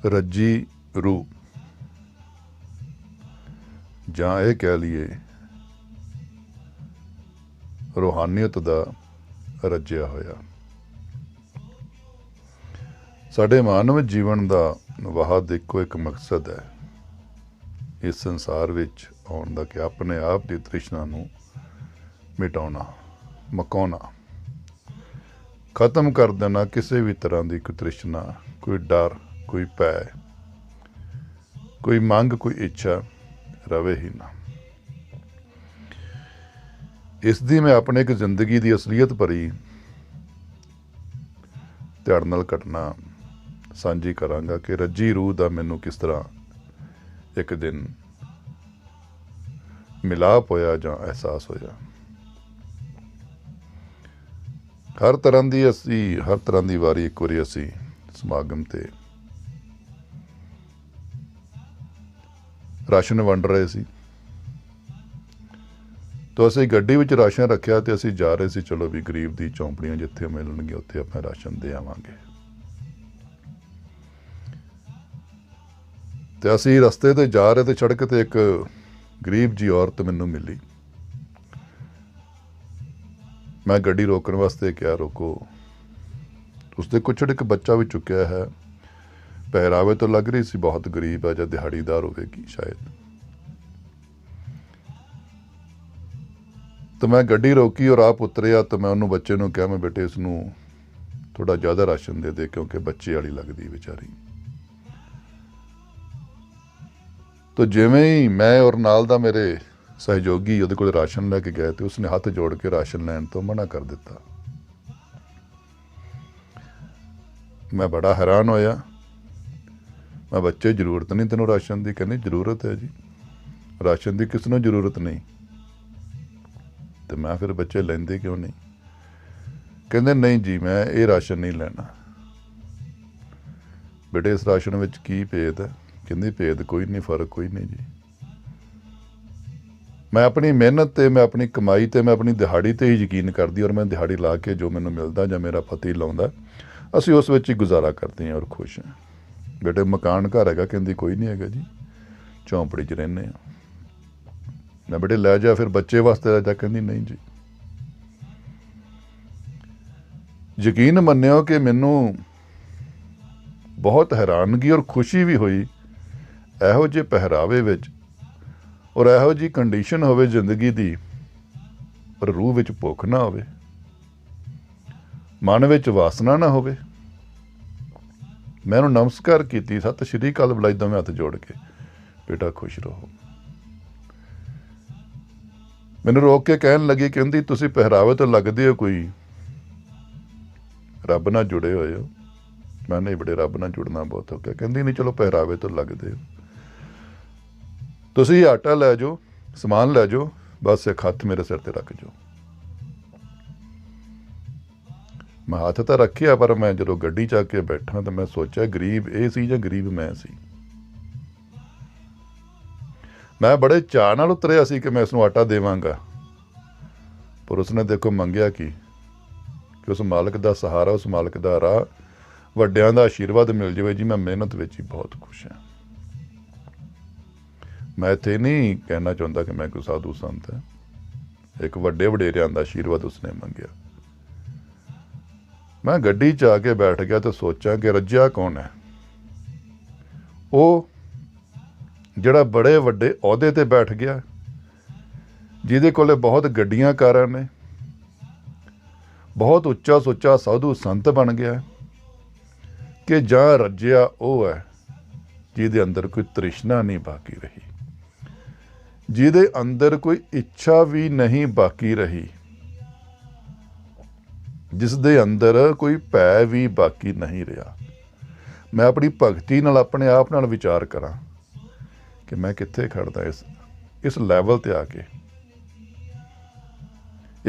ਰੱਜੀ रूह ਜਾਂ ਇਹ ਕਹਿ ਲਈਏ ਰੂਹਾਨੀਅਤ ਦਾ ਰੱਜਿਆ ਹੋਇਆ। ਸਾਡੇ ਮਾਨਵ ਜੀਵਨ ਦਾ ਵਾਹਦ ਇੱਕੋ ਇੱਕ ਮਕਸਦ ਹੈ, ਇਸ ਸੰਸਾਰ ਵਿੱਚ ਆਉਣ ਦਾ, ਕਿ ਆਪਣੇ ਆਪ ਦੀ ਤ੍ਰਿਸ਼ਨਾ ਨੂੰ ਮਿਟਾਉਣਾ, ਮੁਕਾਉਣਾ, ਖਤਮ ਕਰ ਦੇਣਾ। ਕਿਸੇ ਵੀ ਤਰ੍ਹਾਂ ਦੀ ਕੋਈ ਤ੍ਰਿਸ਼ਨਾ, ਕੋਈ ਡਰ, ਕੋਈ ਭੈ, ਕੋਈ ਮੰਗ, ਕੋਈ ਇੱਛਾ ਰਵੇ ਹੀ ਨਾ। ਇਸ ਦੀ ਮੈਂ ਆਪਣੇ ਇੱਕ ਜ਼ਿੰਦਗੀ ਦੀ ਅਸਲੀਅਤ ਭਰੀ ਤੁਹਾਡੇ ਨਾਲ ਘਟਨਾ ਸਾਂਝੀ ਕਰਾਂਗਾ ਕਿ ਰੱਜੀ ਰੂਹ ਦਾ ਮੈਨੂੰ ਕਿਸ ਤਰ੍ਹਾਂ ਇੱਕ ਦਿਨ ਮਿਲਾਪ ਹੋਇਆ ਜਾਂ ਅਹਿਸਾਸ ਹੋਇਆ। ਹਰ ਤਰ੍ਹਾਂ ਦੀ ਵਾਰੀ ਇੱਕ ਵਾਰੀ ਅਸੀਂ ਸਮਾਗਮ ਤੇ ਰਾਸ਼ਨ ਵੰਡ ਰਹੇ ਸੀ, ਤਾਂ ਅਸੀਂ ਗੱਡੀ ਵਿੱਚ ਰਾਸ਼ਨ ਰੱਖਿਆ ਤੇ ਅਸੀਂ ਜਾ ਰਹੇ ਸੀ, ਚਲੋ ਵੀ ਗਰੀਬ ਦੀ ਝੌਂਪੜੀਆਂ ਜਿੱਥੇ ਮਿਲਣਗੀਆਂ ਉੱਥੇ ਆਪਾਂ ਰਾਸ਼ਨ ਦੇ ਆਵਾਂਗੇ। ਤੇ ਅਸੀਂ ਰਸਤੇ ਤੇ ਜਾ ਰਹੇ ਤੇ ਸੜਕ ਤੇ ਇੱਕ ਗਰੀਬ ਜੀ ਔਰਤ ਮੈਨੂੰ ਮਿਲੀ। ਮੈਂ ਗੱਡੀ ਰੋਕਣ ਵਾਸਤੇ ਕਿਹਾ ਰੋਕੋ। ਉਸਦੇ ਕੁਛੜ ਇੱਕ ਬੱਚਾ ਵੀ ਚੁੱਕਿਆ ਹੈ, ਪਹਿਰਾਵੇ ਤੋਂ ਲੱਗ ਰਹੀ ਸੀ ਬਹੁਤ ਗਰੀਬ ਹੈ ਜਾਂ ਦਿਹਾੜੀਦਾਰ ਹੋਵੇਗੀ ਸ਼ਾਇਦ। ਤਾਂ ਮੈਂ ਗੱਡੀ ਰੋਕੀ ਔਰ ਆਪ ਉਤਰਿਆ ਤਾਂ ਮੈਂ ਉਹਨੂੰ ਬੱਚੇ ਨੂੰ ਕਿਹਾ, ਮੈਂ ਬੇਟੇ ਇਸ ਨੂੰ ਥੋੜਾ ਜ਼ਿਆਦਾ ਰਾਸ਼ਨ ਦੇ ਦੇ, ਕਿਉਂਕਿ ਬੱਚੇ ਵਾਲੀ ਲੱਗਦੀ ਵਿਚਾਰੀ। ਤਾਂ ਜਿਵੇਂ ਹੀ ਮੈਂ ਔਰ ਨਾਲ ਦਾ ਮੇਰੇ ਸਹਿਯੋਗੀ ਉਹਦੇ ਕੋਲ ਰਾਸ਼ਨ ਲੈ ਕੇ ਗਏ ਤੇ ਉਸਨੇ ਹੱਥ ਜੋੜ ਕੇ ਰਾਸ਼ਨ ਲੈਣ ਤੋਂ ਮਨਾ ਕਰ ਦਿੱਤਾ। ਮੈਂ ਬੜਾ ਹੈਰਾਨ ਹੋਇਆ। ਮੈਂ ਬੱਚੇ ਜ਼ਰੂਰਤ ਨਹੀਂ ਤੈਨੂੰ ਰਾਸ਼ਨ ਦੀ? ਕਹਿੰਦੀ ਜ਼ਰੂਰਤ ਹੈ ਜੀ, ਰਾਸ਼ਨ ਦੀ ਕਿਸ ਨੂੰ ਜ਼ਰੂਰਤ ਨਹੀਂ। ਤੇ ਮੈਂ ਫਿਰ ਬੱਚੇ ਲੈਂਦੇ ਕਿਉਂ ਨਹੀਂ? ਕਹਿੰਦੇ ਨਹੀਂ ਜੀ ਮੈਂ ਇਹ ਰਾਸ਼ਨ ਨਹੀਂ ਲੈਣਾ। ਬੇਟੇ ਇਸ ਰਾਸ਼ਨ ਵਿੱਚ ਕੀ ਭੇਦ ਹੈ? ਕਹਿੰਦੀ ਭੇਦ ਕੋਈ ਨਹੀਂ, ਫਰਕ ਕੋਈ ਨਹੀਂ ਜੀ। ਮੈਂ ਆਪਣੀ ਮਿਹਨਤ ਤੇ, ਮੈਂ ਆਪਣੀ ਕਮਾਈ ਤੇ, ਮੈਂ ਆਪਣੀ ਦਿਹਾੜੀ ਤੇ ਹੀ ਯਕੀਨ ਕਰਦੀ, ਔਰ ਮੈਂ ਦਿਹਾੜੀ ਲਾ ਕੇ ਜੋ ਮੈਨੂੰ ਮਿਲਦਾ ਜਾਂ ਮੇਰਾ ਪਤੀ ਲਾਉਂਦਾ, ਅਸੀਂ ਉਸ ਵਿੱਚ ਹੀ ਗੁਜ਼ਾਰਾ ਕਰਦੇ ਹਾਂ ਔਰ ਖੁਸ਼ ਹਾਂ। ਬੇਟੇ ਮਕਾਨ ਘਰ ਹੈਗਾ? ਕਹਿੰਦੀ ਕੋਈ ਨਹੀਂ ਹੈਗਾ ਜੀ, ਝੌਂਪੜੀ 'ਚ ਰਹਿੰਦੇ ਹਾਂ। ਮੈਂ ਬੇਟੇ ਲੈ ਜਾ ਫਿਰ ਬੱਚੇ ਵਾਸਤੇ ਲੈ ਜਾ। ਕਹਿੰਦੀ ਨਹੀਂ ਜੀ। ਯਕੀਨ ਮੰਨਿਓ ਕਿ ਮੈਨੂੰ ਬਹੁਤ ਹੈਰਾਨਗੀ ਔਰ ਖੁਸ਼ੀ ਵੀ ਹੋਈ ਇਹੋ ਜਿਹੇ ਪਹਿਰਾਵੇ ਵਿੱਚ, ਔਰ ਇਹੋ ਜਿਹੀ ਕੰਡੀਸ਼ਨ ਹੋਵੇ ਜ਼ਿੰਦਗੀ ਦੀ, ਪਰ ਰੂਹ ਵਿੱਚ ਭੁੱਖ ਨਾ ਹੋਵੇ, ਮਨ ਵਿੱਚ ਵਾਸਨਾ ਨਾ ਹੋਵੇ। ਮੈਂ ਉਹਨੂੰ ਨਮਸਕਾਰ ਕੀਤੀ, ਸਤਿ ਸ਼੍ਰੀ ਅਕਾਲ ਬੁਲਾਈ ਦੋਵੇਂ ਹੱਥ ਜੋੜ ਕੇ, ਬੇਟਾ ਖੁਸ਼ ਰਹੋ। ਮੈਨੂੰ ਰੋਕ ਕੇ ਕਹਿਣ ਲੱਗੀ, ਕਹਿੰਦੀ ਤੁਸੀਂ ਪਹਿਰਾਵੇ ਤੋਂ ਲੱਗਦੇ ਹੋ ਕੋਈ ਰੱਬ ਨਾਲ ਜੁੜੇ ਹੋਏ ਹੋ। ਮੈਂ ਨਹੀਂ ਬੜੇ, ਰੱਬ ਨਾਲ ਜੁੜਨਾ ਬਹੁਤ ਹੋ ਗਿਆ। ਕਹਿੰਦੀ ਨਹੀਂ ਚਲੋ ਪਹਿਰਾਵੇ ਤੋਂ ਲੱਗਦੇ ਹੋ, ਤੁਸੀਂ ਆਟਾ ਲੈ ਜਾਓ, ਸਮਾਨ ਲੈ ਜਾਓ, ਬਸ ਇੱਕ ਹੱਥ ਮੇਰੇ ਸਿਰ ਤੇ ਰੱਖ ਜਾਓ। ਮੈਂ ਹੱਥ ਤਾਂ ਰੱਖਿਆ, ਪਰ ਮੈਂ ਜਦੋਂ ਗੱਡੀ 'ਚ ਆ ਕੇ ਬੈਠਾ ਤਾਂ ਮੈਂ ਸੋਚਿਆ ਗਰੀਬ ਇਹ ਸੀ ਜਾਂ ਗਰੀਬ ਮੈਂ ਸੀ। ਮੈਂ ਬੜੇ ਚਾਅ ਨਾਲ ਉਤਰਿਆ ਸੀ ਕਿ ਮੈਂ ਇਸ ਨੂੰ ਆਟਾ ਦੇਵਾਂਗਾ, ਪਰ ਉਸਨੇ ਦੇਖੋ ਮੰਗਿਆ ਕੀ, ਕਿ ਉਸ ਮਾਲਕ ਦਾ ਸਹਾਰਾ, ਉਸ ਮਾਲਕ ਦਾ ਰਾਹ, ਵੱਡਿਆਂ ਦਾ ਆਸ਼ੀਰਵਾਦ ਮਿਲ ਜਾਵੇ ਜੀ। ਮੈਂ ਮਿਹਨਤ ਵਿੱਚ ਹੀ ਬਹੁਤ ਖੁਸ਼ ਹਾਂ। ਮੈਂ ਇੱਥੇ ਨਹੀਂ ਕਹਿਣਾ ਚਾਹੁੰਦਾ ਕਿ ਮੈਂ ਕੋਈ ਸਾਧੂ ਸੰਤ ਹੈ। ਇੱਕ ਵੱਡੇ ਵਡੇਰਿਆਂ ਦਾ ਆਸ਼ੀਰਵਾਦ ਉਸਨੇ ਮੰਗਿਆ। ਮੈਂ ਗੱਡੀ 'ਚ ਆ ਕੇ ਬੈਠ ਗਿਆ ਤੇ ਸੋਚਾਂ ਕਿ ਰੱਜਿਆ ਕੌਣ ਹੈ? ਉਹ ਜਿਹੜਾ ਬੜੇ ਵੱਡੇ ਅਹੁਦੇ ਤੇ ਬੈਠ ਗਿਆ, ਜਿਹਦੇ ਕੋਲੇ ਬਹੁਤ ਗੱਡੀਆਂ ਕਾਰਾਂ ਨੇ, ਬਹੁਤ ਉੱਚਾ ਸੁੱਚਾ ਸਾਧੂ ਸੰਤ ਬਣ ਗਿਆ, ਕਿ ਜਾਂ ਰੱਜਿਆ ਉਹ ਹੈ ਜਿਹਦੇ ਅੰਦਰ ਕੋਈ ਤ੍ਰਿਸ਼ਨਾ ਨਹੀਂ ਬਾਕੀ ਰਹੀ, ਜਿਹਦੇ ਅੰਦਰ ਕੋਈ ਇੱਛਾ ਵੀ ਨਹੀਂ ਬਾਕੀ ਰਹੀ, ਜਿਸ ਦੇ ਅੰਦਰ ਕੋਈ ਭੈ ਵੀ ਬਾਕੀ ਨਹੀਂ ਰਿਹਾ। ਮੈਂ ਆਪਣੀ ਭਗਤੀ ਨਾਲ, ਆਪਣੇ ਆਪ ਨਾਲ ਵਿਚਾਰ ਕਰਾਂ ਕਿ ਮੈਂ ਕਿੱਥੇ ਖੜਦਾ ਇਸ ਲੈਵਲ ਤੇ ਆ ਕੇ।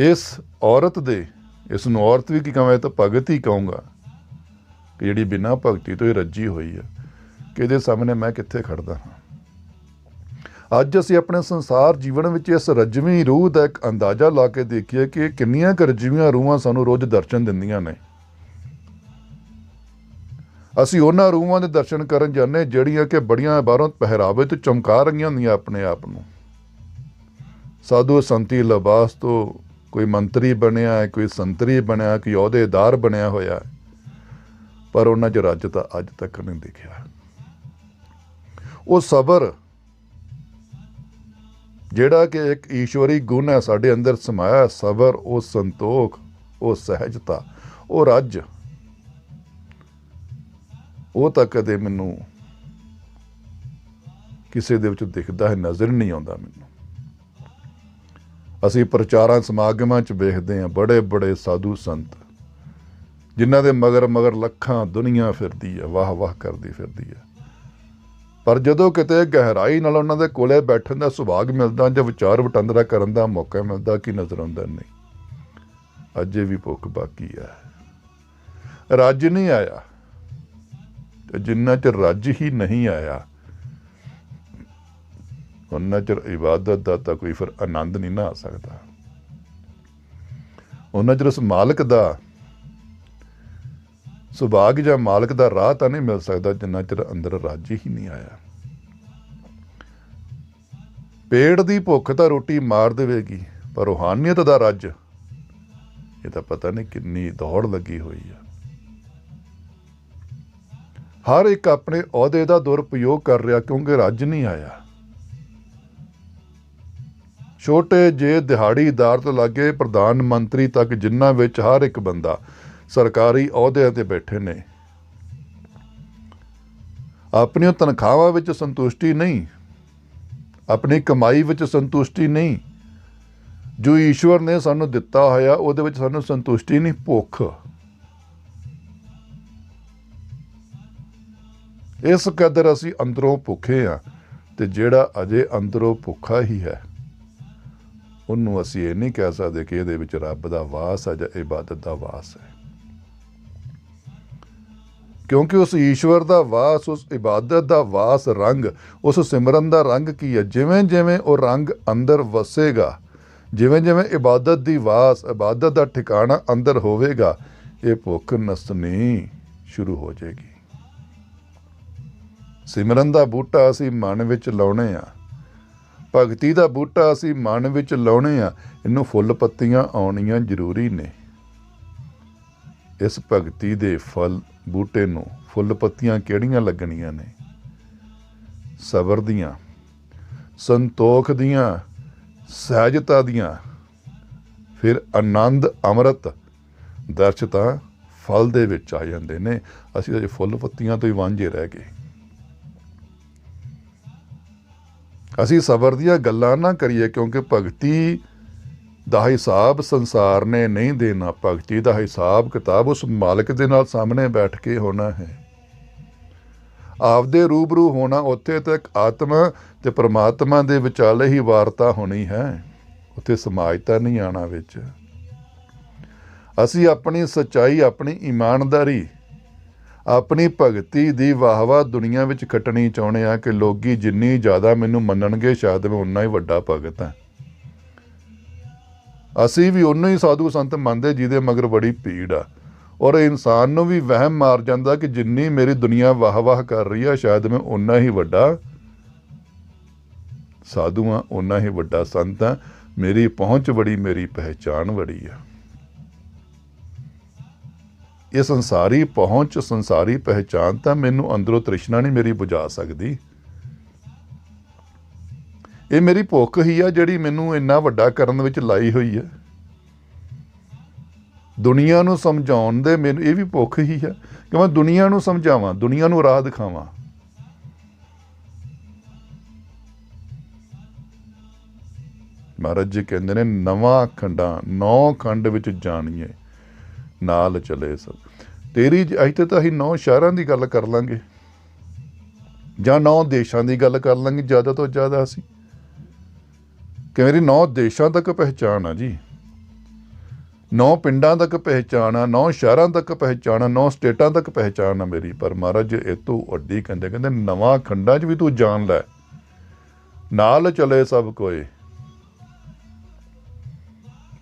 ਇਸ ਔਰਤ ਦੇ, ਇਸ ਨੂੰ ਔਰਤ ਵੀ ਕੀ ਕਹਾਂ, ਤਾਂ ਭਗਤ ਹੀ ਕਹੂੰਗਾ, ਕਿ ਜਿਹੜੀ ਬਿਨਾਂ ਭਗਤੀ ਤੋਂ ਹੀ ਰੱਜੀ ਹੋਈ ਹੈ, ਕਿ ਇਹਦੇ ਸਾਹਮਣੇ ਮੈਂ ਕਿੱਥੇ ਖੜਦਾ ਹਾਂ। ਅੱਜ ਅਸੀਂ ਆਪਣੇ ਸੰਸਾਰ ਜੀਵਨ ਵਿੱਚ ਇਸ ਰਜਵੀਂ ਰੂਹ ਦਾ ਇੱਕ ਅੰਦਾਜ਼ਾ ਲਾ ਕੇ ਦੇਖੀਏ ਕਿ ਕਿੰਨੀਆਂ ਕੁ ਰਜਵੀਆਂ ਰੂਹਾਂ ਸਾਨੂੰ ਰੋਜ਼ ਦਰਸ਼ਨ ਦਿੰਦੀਆਂ ਨੇ। ਅਸੀਂ ਉਹਨਾਂ ਰੂਹਾਂ ਦੇ ਦਰਸ਼ਨ ਕਰਨ ਜਾਂਦੇ ਜਿਹੜੀਆਂ ਕਿ ਬੜੀਆਂ ਬਾਹਰੋਂ ਪਹਿਰਾਵੇ ਤੋਂ ਚਮਕਾ ਰਹੀਆਂ ਹੁੰਦੀਆਂ ਆਪਣੇ ਆਪ ਨੂੰ। ਸਾਧੂ ਸੰਤੀ ਲਿਬਾਸ ਤੋਂ ਕੋਈ ਮੰਤਰੀ ਬਣਿਆ ਹੈ, ਕੋਈ ਸੰਤਰੀ ਬਣਿਆ, ਕੋਈ ਅਹੁਦੇਦਾਰ ਬਣਿਆ ਹੋਇਆ, ਪਰ ਉਹਨਾਂ 'ਚ ਰੱਜ ਤਾਂ ਅੱਜ ਤੱਕ ਨਹੀਂ ਦਿਖਿਆ। ਉਹ ਸਬਰ ਜਿਹੜਾ ਕਿ ਇੱਕ ਈਸ਼ਵਰੀ ਗੁਣ ਹੈ ਸਾਡੇ ਅੰਦਰ ਸਮਾਇਆ, ਸਬਰ, ਉਹ ਸੰਤੋਖ, ਉਹ ਸਹਿਜਤਾ, ਉਹ ਰੱਜ, ਉਹ ਤਾਂ ਕਦੇ ਮੈਨੂੰ ਕਿਸੇ ਦੇ ਵਿੱਚ ਦਿਖਦਾ ਹੈ, ਨਜ਼ਰ ਨਹੀਂ ਆਉਂਦਾ ਮੈਨੂੰ। ਅਸੀਂ ਪ੍ਰਚਾਰਾਂ ਸਮਾਗਮਾਂ 'ਚ ਵੇਖਦੇ ਹਾਂ ਬੜੇ ਬੜੇ ਸਾਧੂ ਸੰਤ ਜਿਨ੍ਹਾਂ ਦੇ ਮਗਰ ਲੱਖਾਂ ਦੁਨੀਆ ਫਿਰਦੀ ਹੈ, ਵਾਹ ਵਾਹ ਕਰਦੀ ਫਿਰਦੀ ਹੈ, ਪਰ ਜਦੋਂ ਕਿਤੇ ਗਹਿਰਾਈ ਨਾਲ ਉਹਨਾਂ ਦੇ ਕੋਲੇ ਬੈਠਣ ਦਾ ਸੁਭਾਗ ਮਿਲਦਾ ਜਾਂ ਵਿਚਾਰ ਵਟਾਂਦਰਾ ਕਰਨ ਦਾ ਮੌਕਾ ਮਿਲਦਾ, ਕੀ ਨਜ਼ਰ ਆਉਂਦਾ? ਨਹੀਂ, ਅਜੇ ਵੀ ਭੁੱਖ ਬਾਕੀ ਹੈ, ਰੱਜ ਨਹੀਂ ਆਇਆ। ਤੇ ਜਿੰਨਾ ਚਿਰ ਰੱਜ ਹੀ ਨਹੀਂ ਆਇਆ ਉਹਨਾਂ ਚਿਰ ਇਬਾਦਤ ਦਾ ਤਾਂ ਕੋਈ ਫਿਰ ਆਨੰਦ ਨਹੀਂ ਨਾ ਆ ਸਕਦਾ। ਉਹਨਾਂ ਚਿਰ ਉਸ ਮਾਲਕ ਦਾ ਸੁਭਾਗ ਜਾਂ ਮਾਲਕ ਦਾ ਰਾਹ ਤਾਂ ਨਹੀਂ ਮਿਲ ਸਕਦਾ ਜਿੰਨਾ ਚਿਰ ਅੰਦਰ ਰੱਜ ਹੀ ਨਹੀਂ ਆਇਆ। ਪੇਟ ਦੀ ਭੁੱਖ ਤਾਂ ਰੋਟੀ ਮਾਰ ਦੇਵੇਗੀ, ਪਰ ਰੂਹਾਨੀਅਤ ਦਾ ਰੱਜ ਇਹ ਤਾਂ ਪਤਾ ਨਹੀਂ ਕਿੰਨੀ ਦੌੜ ਲੱਗੀ ਹੋਈ ਆ। ਹਰ ਇੱਕ ਆਪਣੇ ਅਹੁਦੇ ਦਾ ਦੁਰਉਪਯੋਗ ਕਰ ਰਿਹਾ ਕਿਉਂਕਿ ਰੱਜ ਨਹੀਂ ਆਇਆ। ਛੋਟੇ ਜਿਹੇ ਦਿਹਾੜੀਦਾਰ ਤੋਂ ਲਾਗੇ ਪ੍ਰਧਾਨ ਮੰਤਰੀ ਤੱਕ, ਜਿਨ੍ਹਾਂ ਵਿੱਚ ਹਰ ਇੱਕ ਬੰਦਾ ਸਰਕਾਰੀ ਅਹੁਦਿਆਂ ਤੇ ਬੈਠੇ ਨੇ, ਆਪਣੀਆਂ ਤਨਖਾਹਾਂ ਵਿੱਚ ਸੰਤੁਸ਼ਟੀ ਨਹੀਂ, ਆਪਣੀ ਕਮਾਈ ਵਿੱਚ ਸੰਤੁਸ਼ਟੀ ਨਹੀਂ, ਜੋ ਈਸ਼ਵਰ ਨੇ ਸਾਨੂੰ ਦਿੱਤਾ ਹੋਇਆ ਉਹਦੇ ਵਿੱਚ ਸਾਨੂੰ ਸੰਤੁਸ਼ਟੀ ਨਹੀਂ, ਭੁੱਖ। ਇਸ ਕਦਰ ਅਸੀਂ ਅੰਦਰੋਂ ਭੁੱਖੇ ਹਾਂ। ਤੇ ਜਿਹੜਾ ਅਜੇ ਅੰਦਰੋਂ ਭੁੱਖਾ ਹੀ ਹੈ ਉਹਨੂੰ ਅਸੀਂ ਇਹ ਨਹੀਂ ਕਹਿ ਸਕਦੇ ਕਿ ਇਹਦੇ ਵਿੱਚ ਰੱਬ ਦਾ ਵਾਸ ਹੈ ਜਾਂ ਇਬਾਦਤ ਦਾ ਵਾਸ ਹੈ, ਕਿਉਂਕਿ ਉਸ ਈਸ਼ਵਰ ਦਾ ਵਾਸ, ਉਸ ਇਬਾਦਤ ਦਾ ਵਾਸ, ਰੰਗ, ਉਸ ਸਿਮਰਨ ਦਾ ਰੰਗ ਕੀ ਹੈ? ਜਿਵੇਂ ਜਿਵੇਂ ਉਹ ਰੰਗ ਅੰਦਰ ਵਸੇਗਾ, ਜਿਵੇਂ ਜਿਵੇਂ ਇਬਾਦਤ ਦੀ ਵਾਸ, ਇਬਾਦਤ ਦਾ ਠਿਕਾਣਾ ਅੰਦਰ ਹੋਵੇਗਾ, ਇਹ ਭੁੱਖ ਨਸਣੀ ਸ਼ੁਰੂ ਹੋ ਜਾਏਗੀ। ਸਿਮਰਨ ਦਾ ਬੂਟਾ ਅਸੀਂ ਮਨ ਵਿੱਚ ਲਾਉਣੇ ਆ, ਭਗਤੀ ਦਾ ਬੂਟਾ ਅਸੀਂ ਮਨ ਵਿੱਚ ਲਾਉਣੇ ਆ, ਇਹਨੂੰ ਫੁੱਲ ਪੱਤੀਆਂ ਆਉਣੀਆਂ ਜ਼ਰੂਰੀ ਨੇ। ਇਸ ਭਗਤੀ ਦੇ ਫਲ ਬੂਟੇ ਨੂੰ ਫੁੱਲ ਪੱਤੀਆਂ ਕਿਹੜੀਆਂ ਲੱਗਣੀਆਂ ਨੇ? ਸਬਰ ਦੀਆਂ, ਸੰਤੋਖ ਦੀਆਂ, ਸਹਿਜਤਾ ਦੀਆਂ, ਫਿਰ ਆਨੰਦ ਅੰਮ੍ਰਿਤ ਦਰਸ਼ ਤਾਂ ਫਲ ਦੇ ਵਿੱਚ ਆ ਜਾਂਦੇ ਨੇ। ਅਸੀਂ ਅਜੇ ਫੁੱਲ ਪੱਤੀਆਂ ਤੋਂ ਹੀ ਵਾਂਝੇ ਰਹਿ ਗਏ। ਅਸੀਂ ਸਬਰ ਦੀਆਂ ਗੱਲਾਂ ਨਾ ਕਰੀਏ ਕਿਉਂਕਿ ਭਗਤੀ ਦਾ ਹਿਸਾਬ ਸੰਸਾਰ ਨੇ ਨਹੀਂ ਦੇਣਾ। ਭਗਤੀ ਦਾ ਹਿਸਾਬ ਕਿਤਾਬ ਉਸ ਮਾਲਕ ਦੇ ਨਾਲ ਸਾਹਮਣੇ ਬੈਠ ਕੇ ਹੋਣਾ ਹੈ। ਆਪਦੇ ਰੂਬਰੂ ਹੋਣਾ, ਉੱਥੇ ਤੱਕ ਆਤਮਾ ਤੇ ਪਰਮਾਤਮਾ ਦੇ ਵਿਚਾਲੇ ਹੀ ਵਾਰਤਾ ਹੋਣੀ ਹੈ, ਉੱਥੇ ਸਮਾਜਤਾ ਨਹੀਂ ਆਉਣਾ ਵਿੱਚ। ਅਸੀਂ ਆਪਣੀ ਸੱਚਾਈ, ਆਪਣੀ ਇਮਾਨਦਾਰੀ, ਆਪਣੀ ਭਗਤੀ ਦੀ ਵਾਹਵਾ ਦੁਨੀਆ ਵਿੱਚ ਖੱਟਣੀ ਚਾਹੁੰਦੇ ਆ ਕਿ ਲੋਕੀ ਜਿੰਨੀ ਜ਼ਿਆਦਾ ਮੈਨੂੰ ਮੰਨਣਗੇ ਸ਼ਾਇਦ ਮੈਂ ਉਨਾ ਹੀ ਵੱਡਾ ਭਗਤ ਹਾਂ। ਅਸੀਂ ਵੀ ਉਹਨੂੰ ਹੀ ਸਾਧੂ ਸੰਤ ਮੰਨਦੇ ਜਿਹਦੇ ਮਗਰ ਬੜੀ ਭੀੜ ਆ, ਔਰ ਇਨਸਾਨ ਨੂੰ ਵੀ ਵਹਿਮ ਮਾਰ ਜਾਂਦਾ ਕਿ ਜਿੰਨੀ ਮੇਰੀ ਦੁਨੀਆ ਵਾਹ ਵਾਹ ਕਰ ਰਹੀ ਆ ਸ਼ਾਇਦ ਮੈਂ ਉਨਾ ਹੀ ਵੱਡਾ ਸਾਧੂ ਹਾਂ, ਉਨਾ ਹੀ ਵੱਡਾ ਸੰਤ ਹਾਂ, ਮੇਰੀ ਪਹੁੰਚ ਬੜੀ, ਮੇਰੀ ਪਹਿਚਾਣ ਬੜੀ ਆ। ਇਹ ਸੰਸਾਰੀ ਪਹੁੰਚ, ਸੰਸਾਰੀ ਪਹਿਚਾਣ ਤਾਂ ਮੈਨੂੰ ਅੰਦਰੋਂ ਤ੍ਰਿਸ਼ਨਾ ਨਹੀਂ ਮੇਰੀ ਬੁਝਾ ਸਕਦੀ। ਇਹ ਮੇਰੀ ਭੁੱਖ ਹੀ ਆ ਜਿਹੜੀ ਮੈਨੂੰ ਇੰਨਾ ਵੱਡਾ ਕਰਨ ਵਿੱਚ ਲਾਈ ਹੋਈ ਹੈ। ਦੁਨੀਆ ਨੂੰ ਸਮਝਾਉਣ ਦੇ ਮੈਨੂੰ ਇਹ ਵੀ ਭੁੱਖ ਹੀ ਹੈ ਕਿ ਮੈਂ ਦੁਨੀਆ ਨੂੰ ਸਮਝਾਵਾਂ, ਦੁਨੀਆ ਨੂੰ ਰਾਹ ਦਿਖਾਵਾਂ। ਮਹਾਰਾਜ ਜੀ ਕਹਿੰਦੇ ਨੇ 9 ਖੰਡਾਂ, 9 ਖੰਡ ਵਿੱਚ ਜਾਣੀਏ ਨਾਲ ਚਲੇ ਸਭ। ਤੇਰੀ ਅੱਜ ਤਾਂ ਅਸੀਂ 9 ਸ਼ਹਿਰਾਂ ਦੀ ਗੱਲ ਕਰ ਲਾਂਗੇ ਜਾਂ 9 ਦੇਸ਼ਾਂ ਦੀ ਗੱਲ ਕਰ ਲਾਂਗੇ ਜ਼ਿਆਦਾ ਤੋਂ ਜ਼ਿਆਦਾ। ਅਸੀਂ ਕਿ ਮੇਰੀ 9 ਦੇਸ਼ਾਂ ਤੱਕ ਪਹਿਚਾਣ ਆ ਜੀ, 9 ਪਿੰਡਾਂ ਤੱਕ ਪਹਿਚਾਣ ਆ, 9 ਸ਼ਹਿਰਾਂ ਤੱਕ ਪਹਿਚਾਣ ਆ, 9 ਸਟੇਟਾਂ ਤੱਕ ਪਹਿਚਾਣ ਆ ਮੇਰੀ। ਪਰ ਮਹਾਰਾਜ ਇਹ ਤੋਂ ਵੱਡੀ ਕਹਿੰਦੇ 9 ਖੰਡਾਂ 'ਚ ਵੀ ਤੂੰ ਜਾਣ ਲੈ, ਨਾਲ ਚਲੇ ਸਭ ਕੋਏ।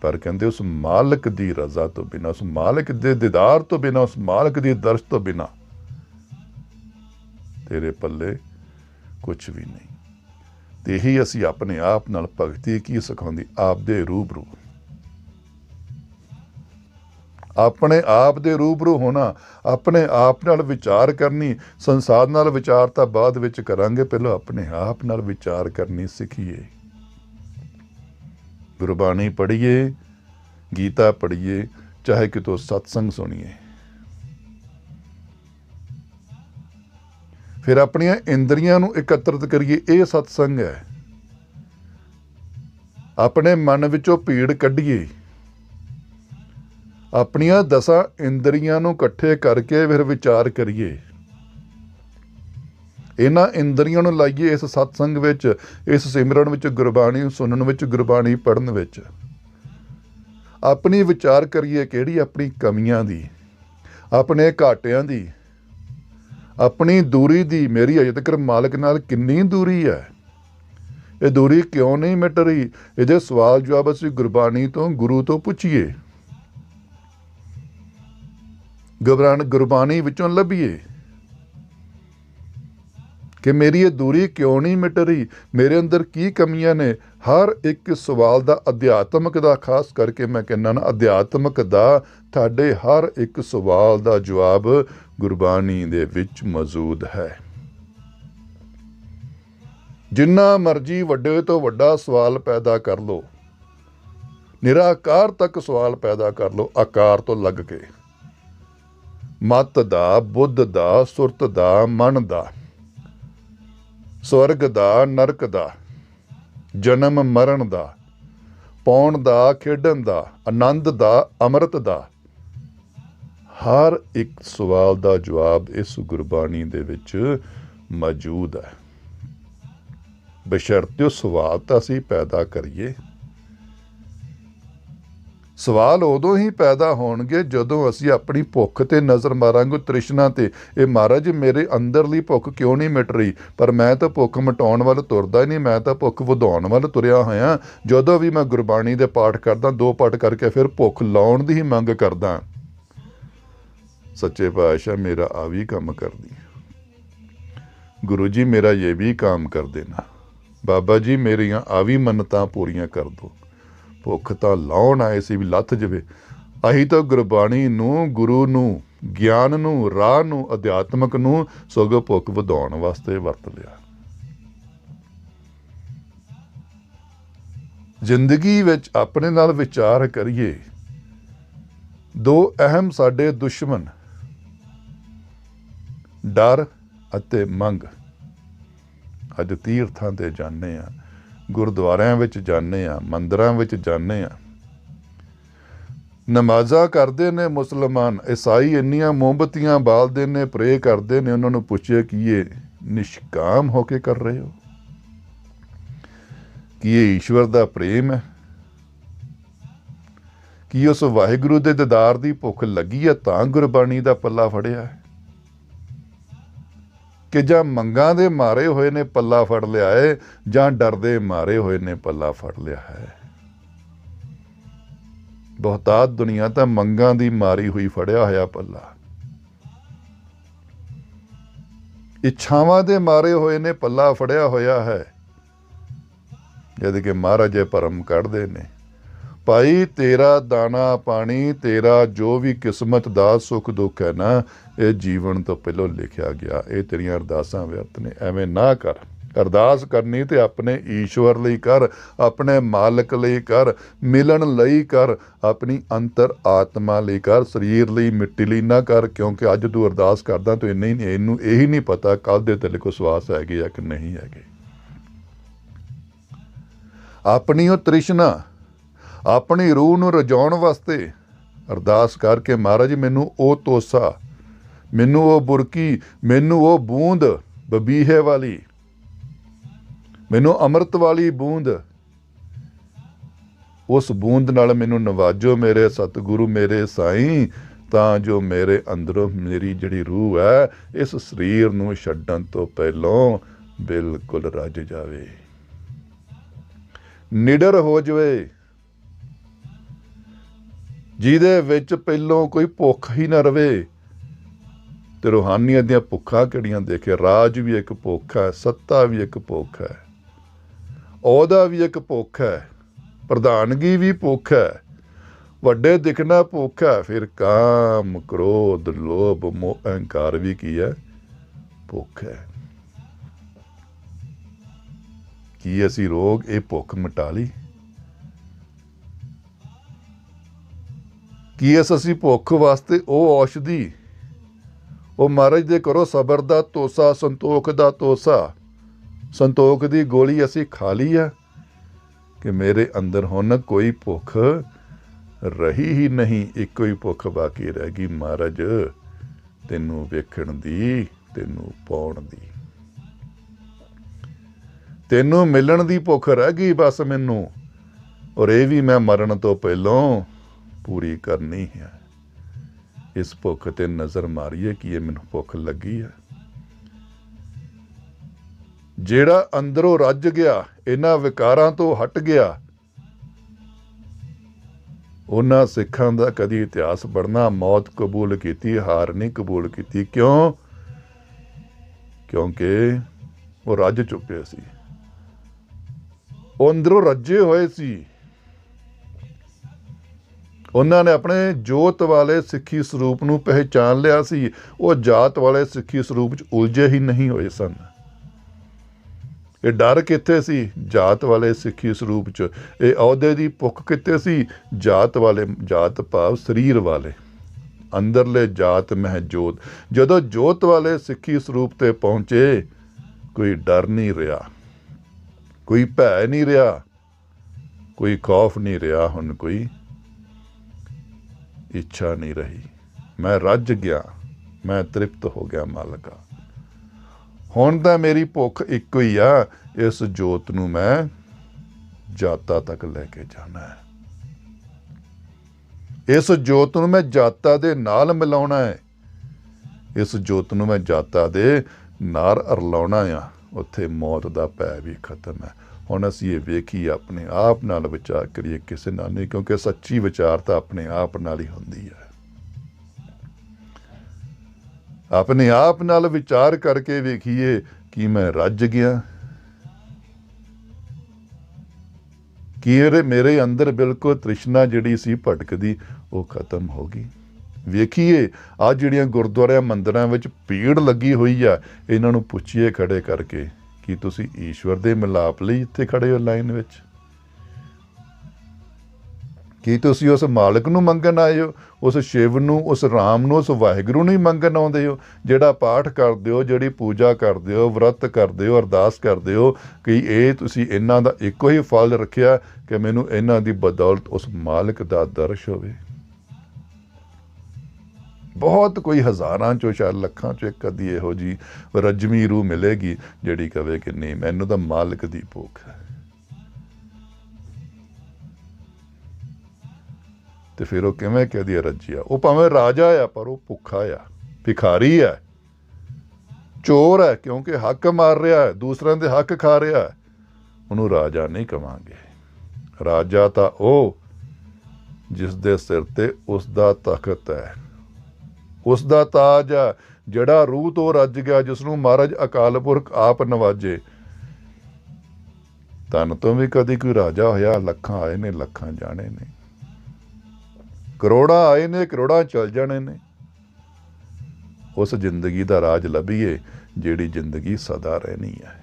ਪਰ ਕਹਿੰਦੇ ਉਸ ਮਾਲਕ ਦੀ ਰਜ਼ਾ ਤੋਂ ਬਿਨਾਂ, ਉਸ ਮਾਲਕ ਦੇ ਦੀਦਾਰ ਤੋਂ ਬਿਨਾਂ, ਉਸ ਮਾਲਕ ਦੀ ਦਰਸ਼ ਤੋਂ ਬਿਨਾਂ तेरे पल्ले कुछ भी नहीं। तो यही असी अपने आप नाल भगती की सिखाउंदी, आप दे रूबरू, अपने आप दे रूबरू होना, अपने आप नाल विचार करनी। संसार नाल विचार तां बाद विच करांगे, पहले अपने आप नाल विचार करनी सीखिए। गुरबाणी पढ़िए, गीता पढ़िए, चाहे कितों सत्संग सुनिए। फिर अपनियां इंद्रियां नूं एकत्रित करिए, ये सत्संग है। अपने मन विचों भीड़ कढ़िए, अपनियां 10 इंद्रियां नूं इकट्ठे करके फिर विचार करिए। इन्हां इंद्रियां नूं लाइए इस सत्संग विच, इस सिमरन विच, गुरबाणी सुनन विच, गुरबाणी पढ़न विच। अपनी विचार करिए किहड़ी अपनी कमियां दी, अपने घाटियां दी, अपनी दूरी दी। मेरी अजे तक मालक नाल किन्नी दूरी है, ये दूरी क्यों नहीं मिट रही? इहदे सवाल जवाब असीं गुरबाणी तो, गुरु तो पुछिए, गुरबाणी विचों लभीए कि मेरी ये दूरी क्यों नहीं मिट रही, मेरे अंदर की कमियां ने। हर एक सवाल का अध्यात्मक का, खास करके मैं कहना ना अध्यात्मक का, थाडे हर एक सवाल का जवाब गुरबाणी दे विच मौजूद है। जिन्ना मर्जी वड्डे तो वड्डा सवाल पैदा कर लो, निराकार तक सवाल पैदा कर लो, आकार तो लग के, मत दा, बुद्ध दा, सुरत दा, मन दा, स्वर्ग दा, नरक दा, जन्म मरण दा, पाउण दा, खेडन दा, आनंद दा, अमृत दा। हर एक सवाल का जवाब इस गुरबाणी दे विच मौजूद है। बशर्ते सवाल तो असीं पैदा करिए। सवाल उदों ही पैदा होणगे जदों असीं अपनी भुख ते नज़र मारांगे, तृष्णा ते। ये महाराज मेरे अंदरली भुख क्यों नहीं मिट रही? पर मैं तो भुख मिटाउण वाल तुरदा ही नहीं, मैं तो भुख वधाउण वाल तुरिया होया। जदों भी मैं गुरबाणी दे पाठ करदा, 2 पाठ करके फिर भुख लाउण दी ही मंग करदा। सच्चे पातशाह मेरा आ भी काम कर दी, गुरु जी मेरा ये भी काम कर देना, बाबा जी मेरियां आ भी मन्नतां पूरियां कर दो। भुख तां लाउण आए सी भी लथ जवे। अहीं तां गुरबाणी नूं, गुरु नूं, ज्ञान नूं, राह नूं, अध्यात्मक नूं सगों भुख वधाउण वास्ते वरत लिया। जिंदगी विच अपने नाल विचार करिए। 2 अहम साडे दुश्मन डर अते मंग। अज तीर्थां ते जाने आ, गुरुद्वारियां विच जाने आ, मंदिरां विच जाने आ, नमाज़ां करदे ने मुसलमान, ईसाई इन्नियां मोमबत्तियां बालदे ने, प्रे करदे ने। उन्हां नूं पुछिए कि ये निष्काम होके कर रहे हो, कि ये ईश्वर दा प्रेम है, कि उस वाहिगुरू दे दीदार दी भुख लगी है तां गुरबाणी दा पल्ला फड़िया है, कि जां मंगां दे मारे होए ने पल्ला फड़ लिया है, जां डर दे मारे होए ने पल्ला फड़ लिया है। बहुतात दुनिया तां मंगां दी मारी हुई फड़िया होया पल्ला, इच्छावां दे मारे होए ने पल्ला फड़िया होया है। जद कि महाराज भरम कढ़दे ने, भाई तेरा दाना पानी, तेरा जो भी किस्मत दा सुख दुख है ना, ये जीवन तो पहलों लिखिया गया। ये तेरियां अरदासां व्यर्थ ने, एवें ना कर। अरदास करनी तो अपने ईश्वर लई कर, अपने मालक लई कर, मिलन लई कर, अपनी अंतर आत्मा लई कर, शरीर लई मिट्टी लई ना कर। क्योंकि अज तू अरदास करदा तो इन्ना ही, इनू यही नहीं पता कल दे तेरे को सवास हैगे या कि नहीं हैगे। अपनी वो तृष्णा, अपनी रूह नूं रजाउण वास्ते अरदास करके, महाराज मैनू वो तोसा, मैनू वो बुरकी, मैनू वो बूंद बबीहे वाली, मैनू अमृत वाली बूंद, उस बूंद नाल मैनू नवाजो मेरे सतगुरु मेरे साईं, तां जो मेरे अंदरों मेरी जिहड़ी रूह है इस शरीर नूं छड्डण तो पहलों बिल्कुल रज जावे, निडर हो जावे, जिहदे विच पहलों कोई भुख ही ना रवे, ਤੇ ਰੂਹਾਨੀਅਤ ਦੀਆਂ ਭੁੱਖਾਂ ਕਿਹੜੀਆਂ ਦੇਖੇ। ਰਾਜ ਵੀ ਇੱਕ ਭੁੱਖ ਹੈ, ਸੱਤਾ ਵੀ ਇੱਕ ਭੁੱਖ ਹੈ, ਅਹੁਦਾ ਵੀ ਇੱਕ ਭੁੱਖ ਹੈ, ਪ੍ਰਧਾਨਗੀ ਵੀ ਭੁੱਖ ਹੈ, ਵੱਡੇ ਦਿਖਣਾ ਭੁੱਖ ਹੈ, ਫਿਰ ਕਾਮ ਕ੍ਰੋਧ ਲੋਭ ਮੋਹ ਅਹੰਕਾਰ ਵੀ ਕੀ ਹੈ, ਭੁੱਖ ਹੈ। ਕੀ ਅਸੀਂ ਰੋਗ ਇਹ ਭੁੱਖ ਮਿਟਾ ਲਈ? ਕੀ ਅਸੀਂ ਭੁੱਖ ਵਾਸਤੇ ਉਹ ਔਸ਼ਧੀ, ਉਹ ਮਹਾਰਾਜ ਦੇ ਕਰੋ ਸਬਰ ਦਾ ਤੋਸਾ, ਸੰਤੋਖ ਦਾ ਤੋਸਾ, ਸੰਤੋਖ ਦੀ ਗੋਲੀ ਅਸੀਂ ਖਾ ਲਈ ਆ ਕਿ ਮੇਰੇ ਅੰਦਰ ਹੁਣ ਕੋਈ ਭੁੱਖ ਰਹੀ ਹੀ ਨਹੀਂ। ਇੱਕੋ ਹੀ ਭੁੱਖ ਬਾਕੀ ਰਹਿ ਗਈ, ਮਹਾਰਾਜ ਤੈਨੂੰ ਵੇਖਣ ਦੀ, ਤੈਨੂੰ ਪਾਉਣ ਦੀ, ਤੈਨੂੰ ਮਿਲਣ ਦੀ ਭੁੱਖ ਰਹਿ ਗਈ ਬਸ ਮੈਨੂੰ। ਔਰ ਇਹ ਵੀ ਮੈਂ ਮਰਨ ਤੋਂ ਪਹਿਲਾਂ ਪੂਰੀ ਕਰਨੀ ਹੈ। ਇਸ ਭੁੱਖ ਤੇ ਨਜ਼ਰ ਮਾਰੀਏ ਕਿ ਇਹ ਮੈਨੂੰ ਭੁੱਖ ਲੱਗੀ ਹੈ। ਜਿਹੜਾ ਅੰਦਰੋਂ ਰੱਜ ਗਿਆ, ਇਹਨਾਂ ਵਿਕਾਰਾਂ ਤੋਂ ਹਟ ਗਿਆ, ਉਹਨਾਂ ਸਿੱਖਾਂ ਦਾ ਕਦੀ ਇਤਿਹਾਸ ਪੜ੍ਹਨਾ, ਮੌਤ ਕਬੂਲ ਕੀਤੀ, ਹਾਰ ਨਹੀਂ ਕਬੂਲ ਕੀਤੀ। ਕਿਉਂ? ਕਿਉਂਕਿ ਉਹ ਰੱਜ ਚੁੱਕੇ ਸੀ, ਉਹ ਅੰਦਰੋਂ ਰੱਜੇ ਹੋਏ ਸੀ। ਉਹਨਾਂ ਨੇ ਆਪਣੇ ਜੋਤ ਵਾਲੇ ਸਿੱਖੀ ਸਰੂਪ ਨੂੰ ਪਹਿਚਾਣ ਲਿਆ ਸੀ। ਉਹ ਜਾਤ ਵਾਲੇ ਸਿੱਖੀ ਸਰੂਪ 'ਚ ਉਲਝੇ ਹੀ ਨਹੀਂ ਹੋਏ ਸਨ। ਇਹ ਡਰ ਕਿੱਥੇ ਸੀ? ਜਾਤ ਵਾਲੇ ਸਿੱਖੀ ਸਰੂਪ 'ਚ। ਇਹ ਅਹੁਦੇ ਦੀ ਭੁੱਖ ਕਿੱਥੇ ਸੀ? ਜਾਤ ਵਾਲੇ, ਜਾਤ ਭਾਵ ਸਰੀਰ ਵਾਲੇ, ਅੰਦਰਲੇ ਜਾਤ ਮਹਿ ਜੋਤ। ਜਦੋਂ ਜੋਤ ਵਾਲੇ ਸਿੱਖੀ ਸਰੂਪ ਤੇ ਪਹੁੰਚੇ, ਕੋਈ ਡਰ ਨਹੀਂ ਰਿਹਾ, ਕੋਈ ਭੈ ਨਹੀਂ ਰਿਹਾ, ਕੋਈ ਖੌਫ ਨਹੀਂ ਰਿਹਾ, ਹੁਣ ਕੋਈ ਇੱਛਾ ਨਹੀਂ ਰਹੀ। ਮੈਂ ਰੱਜ ਗਿਆ, ਮੈਂ ਤ੍ਰਿਪਤ ਹੋ ਗਿਆ ਮਾਲਕਾ। ਹੁਣ ਤਾਂ ਮੇਰੀ ਭੁੱਖ ਇੱਕੋ ਹੀ ਆ, ਇਸ ਜੋਤ ਨੂੰ ਮੈਂ ਜਾਤਾਂ ਤੱਕ ਲੈ ਕੇ ਜਾਣਾ ਹੈ। ਇਸ ਜੋਤ ਨੂੰ ਮੈਂ ਜਾਤਾਂ ਦੇ ਨਾਲ ਮਿਲਾਉਣਾ ਹੈ। ਇਸ ਜੋਤ ਨੂੰ ਮੈਂ ਜਾਤਾਂ ਦੇ ਨਾਲ ਰਲਾਉਣਾ ਆ। ਉੱਥੇ ਮੌਤ ਦਾ ਭੈ ਵੀ ਖਤਮ ਹੈ। ਹੁਣ ਅਸੀਂ ਇਹ ਵੇਖੀਏ, ਆਪਣੇ ਆਪ ਨਾਲ ਵਿਚਾਰ ਕਰੀਏ, ਕਿਸੇ ਨਾਲ ਨਹੀਂ, ਕਿਉਂਕਿ ਸੱਚੀ ਵਿਚਾਰ ਤਾਂ ਆਪਣੇ ਆਪ ਨਾਲ ਹੀ ਹੁੰਦੀ ਹੈ। ਆਪਣੇ ਆਪ ਨਾਲ ਵਿਚਾਰ ਕਰਕੇ ਵੇਖੀਏ ਕਿ ਮੈਂ ਰੱਜ ਗਿਆ, ਕਿ ਮੇਰੇ ਅੰਦਰ ਬਿਲਕੁਲ ਤ੍ਰਿਸ਼ਨਾ ਜਿਹੜੀ ਸੀ ਭਟਕਦੀ, ਉਹ ਖਤਮ ਹੋ ਗਈ। ਵੇਖੀਏ ਆਹ ਜਿਹੜੀਆਂ ਗੁਰਦੁਆਰਿਆਂ ਮੰਦਿਰਾਂ ਵਿੱਚ ਭੀੜ ਲੱਗੀ ਹੋਈ ਆ, ਇਹਨਾਂ ਨੂੰ ਪੁੱਛੀਏ ਖੜੇ ਕਰਕੇ ਕਿ ਤੁਸੀਂ ਈਸ਼ਵਰ ਦੇ ਮਿਲਾਪ ਲਈ ਇੱਥੇ ਖੜੇ ਹੋ ਲਾਈਨ ਵਿੱਚ? ਕੀ ਤੁਸੀਂ ਉਸ ਮਾਲਕ ਨੂੰ ਮੰਗਣ ਆਏ ਹੋ? ਉਸ ਸ਼ਿਵ ਨੂੰ, ਉਸ ਰਾਮ ਨੂੰ, ਉਸ ਵਾਹਿਗੁਰੂ ਨੂੰ ਹੀ ਮੰਗਣ ਆਉਂਦੇ ਹੋ? ਜਿਹੜਾ ਪਾਠ ਕਰਦੇ ਹੋ, ਜਿਹੜੀ ਪੂਜਾ ਕਰਦੇ ਹੋ, ਵਰਤ ਕਰਦੇ ਹੋ, ਅਰਦਾਸ ਕਰਦੇ ਹੋ, ਕਿ ਇਹ ਤੁਸੀਂ ਇਹਨਾਂ ਦਾ ਇੱਕੋ ਹੀ ਫਲ ਰੱਖਿਆ ਕਿ ਮੈਨੂੰ ਇਹਨਾਂ ਦੀ ਬਦੌਲਤ ਉਸ ਮਾਲਕ ਦਾ ਦਰਸ਼ ਹੋਵੇ। ਬਹੁਤ ਕੋਈ ਹਜ਼ਾਰਾਂ 'ਚੋਂ, ਸ਼ਾਇਦ ਲੱਖਾਂ 'ਚੋਂ ਇੱਕ ਅੱਧੀ ਇਹੋ ਜਿਹੀ ਰੱਜਵੀਂ ਰੂਹ ਮਿਲੇਗੀ ਜਿਹੜੀ ਕਵੇ ਕਿ ਨਹੀਂ, ਮੈਨੂੰ ਤਾਂ ਮਾਲਕ ਦੀ ਭੁੱਖ ਹੈ। ਤੇ ਫਿਰ ਉਹ ਕਿਵੇਂ ਕਹਦੀ ਰੱਜਿਆ? ਉਹ ਭਾਵੇਂ ਰਾਜਾ ਆ, ਪਰ ਉਹ ਭੁੱਖਾ ਆ, ਭਿਖਾਰੀ ਹੈ, ਚੋਰ ਹੈ, ਕਿਉਂਕਿ ਹੱਕ ਮਾਰ ਰਿਹਾ ਹੈ, ਦੂਸਰਿਆਂ ਦੇ ਹੱਕ ਖਾ ਰਿਹਾ ਹੈ। ਉਹਨੂੰ ਰਾਜਾ ਨਹੀਂ ਕਵਾਂਗੇ। ਰਾਜਾ ਤਾਂ ਉਹ ਜਿਸ ਦੇ ਸਿਰ ਤੇ ਉਸ ਦਾ ਤਖਤ ਹੈ, ਉਸ ਦਾ ਤਾਜ ਆ, ਜਿਹੜਾ ਰੂਹ ਤੋਂ ਰੱਜ ਗਿਆ, ਜਿਸ ਨੂੰ ਮਹਾਰਾਜ ਅਕਾਲ ਪੁਰਖ ਆਪ ਨਵਾਜੇ। ਧਨ ਤੋਂ ਵੀ ਕਦੀ ਕੋਈ ਰਾਜਾ ਹੋਇਆ? ਲੱਖਾਂ ਆਏ ਨੇ, ਲੱਖਾਂ ਜਾਣੇ ਨੇ, ਕਰੋੜਾਂ ਆਏ ਨੇ, ਕਰੋੜਾਂ ਚਲ ਜਾਣੇ ਨੇ। ਉਸ ਜ਼ਿੰਦਗੀ ਦਾ ਰਾਜ ਲੱਭੀਏ ਜਿਹੜੀ ਜ਼ਿੰਦਗੀ ਸਦਾ ਰਹਿਣੀ ਹੈ,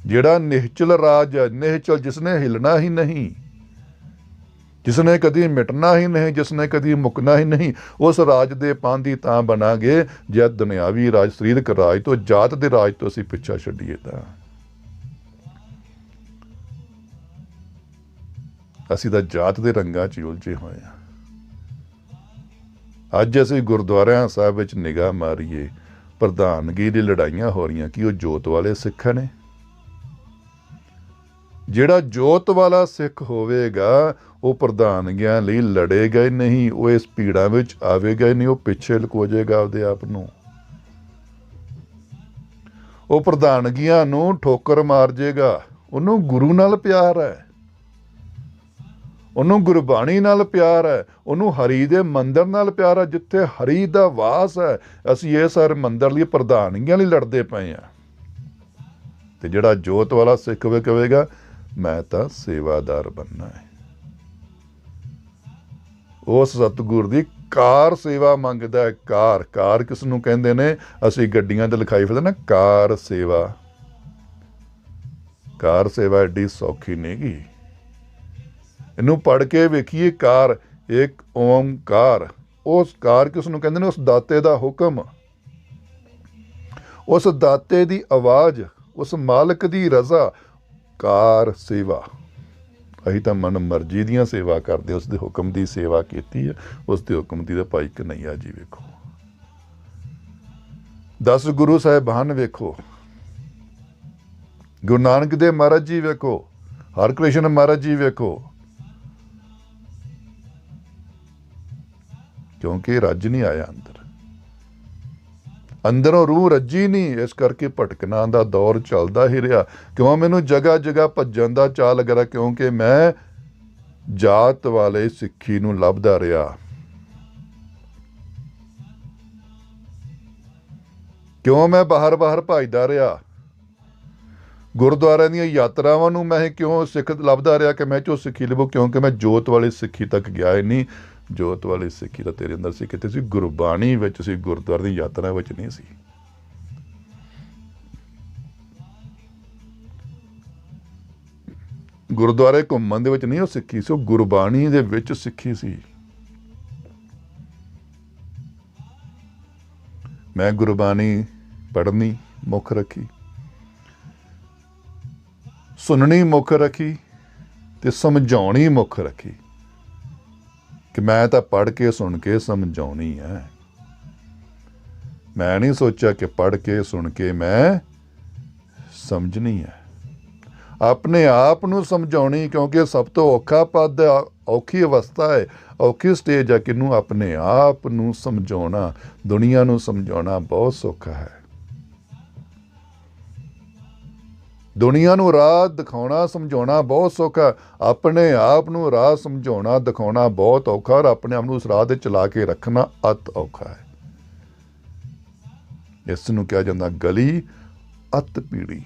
ਜਿਹੜਾ ਨਿਹਚਲ ਰਾਜ ਹੈ, ਨਿਹਚਲ, ਜਿਸਨੇ ਹਿਲਣਾ ਹੀ ਨਹੀਂ, ਜਿਸਨੇ ਕਦੀ ਮਿਟਣਾ ਹੀ ਨਹੀਂ, ਜਿਸਨੇ ਕਦੀ ਮੁੱਕਣਾ ਹੀ ਨਹੀਂ। ਉਸ ਰਾਜ ਦੇ ਪਾਂਧੀ ਤਾਂ ਬਣਾਂਗੇ ਜਦ ਦੁਨਿਆਵੀ ਰਾਜ, ਸਰੀਰਕ ਰਾਜ ਤੋਂ, ਜਾਤ ਦੇ ਰਾਜ ਤੋਂ ਅਸੀਂ ਪਿੱਛਾ ਛੱਡੀਏ। ਤਾਂ ਅਸੀਂ ਤਾਂ ਜਾਤ ਦੇ ਰੰਗਾਂ 'ਚ ਉਲਝੇ ਹੋਏ ਹਾਂ। ਅੱਜ ਅਸੀਂ ਗੁਰਦੁਆਰਿਆਂ ਸਾਹਿਬ ਵਿੱਚ ਨਿਗਾਹ ਮਾਰੀਏ, ਪ੍ਰਧਾਨਗੀ ਦੀ ਲੜਾਈਆਂ ਹੋ ਰਹੀਆਂ। ਕੀ ਉਹ ਜੋਤ ਵਾਲੇ ਸਿੱਖ ਨੇ? ਜਿਹੜਾ ਜੋਤ ਵਾਲਾ ਸਿੱਖ ਹੋਵੇਗਾ ਉਹ ਪ੍ਰਧਾਨਗੀਆਂ ਲਈ ਲੜੇਗਾ ਹੀ ਨਹੀਂ, ਉਹ ਇਸ ਭੀੜਾਂ ਵਿੱਚ ਆਵੇਗਾ ਹੀ ਨਹੀਂ, ਉਹ ਪਿੱਛੇ ਲੁਕੋ ਜਾਏਗਾ ਆਪਦੇ ਆਪ ਨੂੰ। ਉਹ ਪ੍ਰਧਾਨਗੀਆਂ ਨੂੰ ਠੋਕਰ ਮਾਰ ਜਾਏਗਾ। ਉਹਨੂੰ ਗੁਰੂ ਨਾਲ ਪਿਆਰ ਹੈ, ਉਹਨੂੰ ਗੁਰਬਾਣੀ ਨਾਲ ਪਿਆਰ ਹੈ, ਉਹਨੂੰ ਹਰੀ ਦੇ ਮੰਦਰ ਨਾਲ ਪਿਆਰ ਹੈ, ਜਿੱਥੇ ਹਰੀ ਦਾ ਵਾਸ ਹੈ। ਅਸੀਂ ਇਹ ਸਾਰੇ ਮੰਦਰ ਲਈ ਪ੍ਰਧਾਨੀਆਂ ਲਈ ਲੜਦੇ ਪਏ ਹਾਂ। ਤੇ ਜਿਹੜਾ ਜੋਤ ਵਾਲਾ ਸਿੱਖ ਵੇ ਕਹੇਗਾ ਮੈਂ ਤਾਂ ਸੇਵਾਦਾਰ ਬਣਨਾ ਹੈ, ਉਸ ਸਤਿਗੁਰ ਦੀ ਕਾਰ ਸੇਵਾ ਮੰਗਦਾ ਹੈ। ਕਾਰ ਕਿਸ ਨੂੰ ਕਹਿੰਦੇ ਨੇ? ਅਸੀਂ ਗੱਡੀਆਂ ਤੇ ਲਿਖਾਈ ਫਿਰਦੇ ਨਾ ਕਾਰ ਸੇਵਾ। ਕਾਰ ਸੇਵਾ ਐਡੀ ਸੌਖੀ ਨਹੀਂ ਗੀ। ਇਹਨੂੰ ਪੜ੍ਹ ਕੇ ਵੇਖੀਏ। ਕਾਰ ਇੱਕ ਓਮਕਾਰ, ਉਸ ਕਾਰ ਕਿਸ ਨੂੰ ਕਹਿੰਦੇ ਨੇ? ਉਸ ਦਾਤੇ ਦਾ ਹੁਕਮ, ਉਸ ਦਾਤੇ ਦੀ ਆਵਾਜ਼, ਉਸ ਮਾਲਕ ਦੀ ਰਜ਼ਾ। ਕਾਰ ਸੇਵਾ। ਅਸੀਂ ਤਾਂ ਮਨ ਮਰਜ਼ੀ ਦੀਆਂ ਸੇਵਾ ਕਰਦੇ, ਉਸ ਦੇ ਹੁਕਮ ਦੀ ਸੇਵਾ ਕੀਤੀ ਹੈ। ਉਸ ਦੇ ਹੁਕਮ ਦੀ ਤਾਂ ਭਾਈ ਕਨ੍ਹੱਈਆ ਜੀ ਵੇਖੋ, 10 ਗੁਰੂ ਸਾਹਿਬਾਨ ਵੇਖੋ, ਗੁਰੂ ਨਾਨਕ ਦੇਵ ਮਹਾਰਾਜ ਜੀ ਵੇਖੋ, ਹਰਕ੍ਰਿਸ਼ਨ ਮਹਾਰਾਜ ਜੀ ਵੇਖੋ। ਕਿਉਂਕਿ ਰੱਜ ਨਹੀਂ ਆਇਆ ਅੰਦਰੋਂ ਰੂਹ ਰੱਜੀ ਨਹੀਂ, ਇਸ ਕਰਕੇ ਭਟਕਣਾ ਦਾ ਦੌਰ ਚੱਲਦਾ ਹੀ ਰਿਹਾ। ਕਿਉਂ? ਮੈਨੂੰ ਜਗ੍ਹਾ ਜਗ੍ਹਾ ਭੱਜਣ ਦਾ ਚਾਅ ਲੱਗ ਰਿਹਾ, ਕਿਉਂਕਿ ਮੈਂ ਜਾਤ ਵਾਲੇ ਸਿੱਖੀ ਨੂੰ ਲੱਭਦਾ ਰਿਹਾ। ਕਿਉਂ ਮੈਂ ਬਾਹਰ ਭੱਜਦਾ ਰਿਹਾ? ਗੁਰਦੁਆਰਿਆਂ ਦੀਆਂ ਯਾਤਰਾਵਾਂ ਨੂੰ ਮੈਂ ਕਿਉਂ ਸਿੱਖ ਲੱਭਦਾ ਰਿਹਾ ਕਿ ਮੈਂ ਚੋ ਸਿੱਖੀ ਲੱਭੂ? ਕਿਉਂਕਿ ਮੈਂ ਜੋਤ ਵਾਲੀ ਸਿੱਖੀ ਤੱਕ ਗਿਆ ਹੀ ਨਹੀਂ। ਜੋਤ ਵਾਲੀ ਸਿੱਖੀ ਤਾਂ ਤੇਰੇ ਅੰਦਰ ਸੀ, ਕਿਤੇ ਸੀ ਗੁਰਬਾਣੀ ਵਿੱਚ ਸੀ, ਗੁਰਦੁਆਰੇ ਦੀ ਯਾਤਰਾ ਵਿੱਚ ਨਹੀਂ ਸੀ। ਗੁਰਦੁਆਰੇ ਘੁੰਮਣ ਦੇ ਵਿੱਚ ਨਹੀਂ ਉਹ ਸਿੱਖੀ ਸੀ, ਉਹ ਗੁਰਬਾਣੀ ਦੇ ਵਿੱਚ ਸਿੱਖੀ ਸੀ। ਮੈਂ ਗੁਰਬਾਣੀ ਪੜ੍ਹਨੀ ਮੁੱਖ ਰੱਖੀ, ਸੁਣਨੀ ਮੁੱਖ ਰੱਖੀ ਤੇ ਸਮਝਾਉਣੀ ਮੁੱਖ ਰੱਖੀ ਕਿ ਮੈਂ ਤਾਂ ਪੜ੍ਹ ਕੇ ਸੁਣ ਕੇ ਸਮਝਾਉਣੀ ਹੈ। ਮੈਂ ਨਹੀਂ ਸੋਚਿਆ ਕਿ ਪੜ੍ਹ ਕੇ ਸੁਣ ਕੇ ਮੈਂ ਸਮਝਣੀ ਹੈ, ਆਪਣੇ ਆਪ ਨੂੰ ਸਮਝਾਉਣੀ। ਕਿਉਂਕਿ ਸਭ ਤੋਂ ਔਖਾ ਪਦ, ਔਖੀ ਅਵਸਥਾ ਹੈ, ਔਖੀ ਸਟੇਜ ਹੈ ਕਿਹਨੂੰ? ਆਪਣੇ ਆਪ ਨੂੰ ਸਮਝਾਉਣਾ। ਦੁਨੀਆ ਨੂੰ ਸਮਝਾਉਣਾ ਬਹੁਤ ਸੌਖਾ ਹੈ, ਦੁਨੀਆ ਨੂੰ ਰਾਹ ਦਿਖਾਉਣਾ ਸਮਝਾਉਣਾ ਬਹੁਤ ਸੌਖਾ। ਆਪਣੇ ਆਪ ਨੂੰ ਰਾਹ ਸਮਝਾਉਣਾ ਦਿਖਾਉਣਾ ਬਹੁਤ ਔਖਾ, ਔਰ ਆਪਣੇ ਆਪ ਨੂੰ ਉਸ ਰਾਹ 'ਤੇ ਚਲਾ ਕੇ ਰੱਖਣਾ ਅਤ ਔਖਾ ਹੈ। ਇਸ ਨੂੰ ਕਿਹਾ ਜਾਂਦਾ ਗਲੀ ਅਤ ਪੀੜੀ।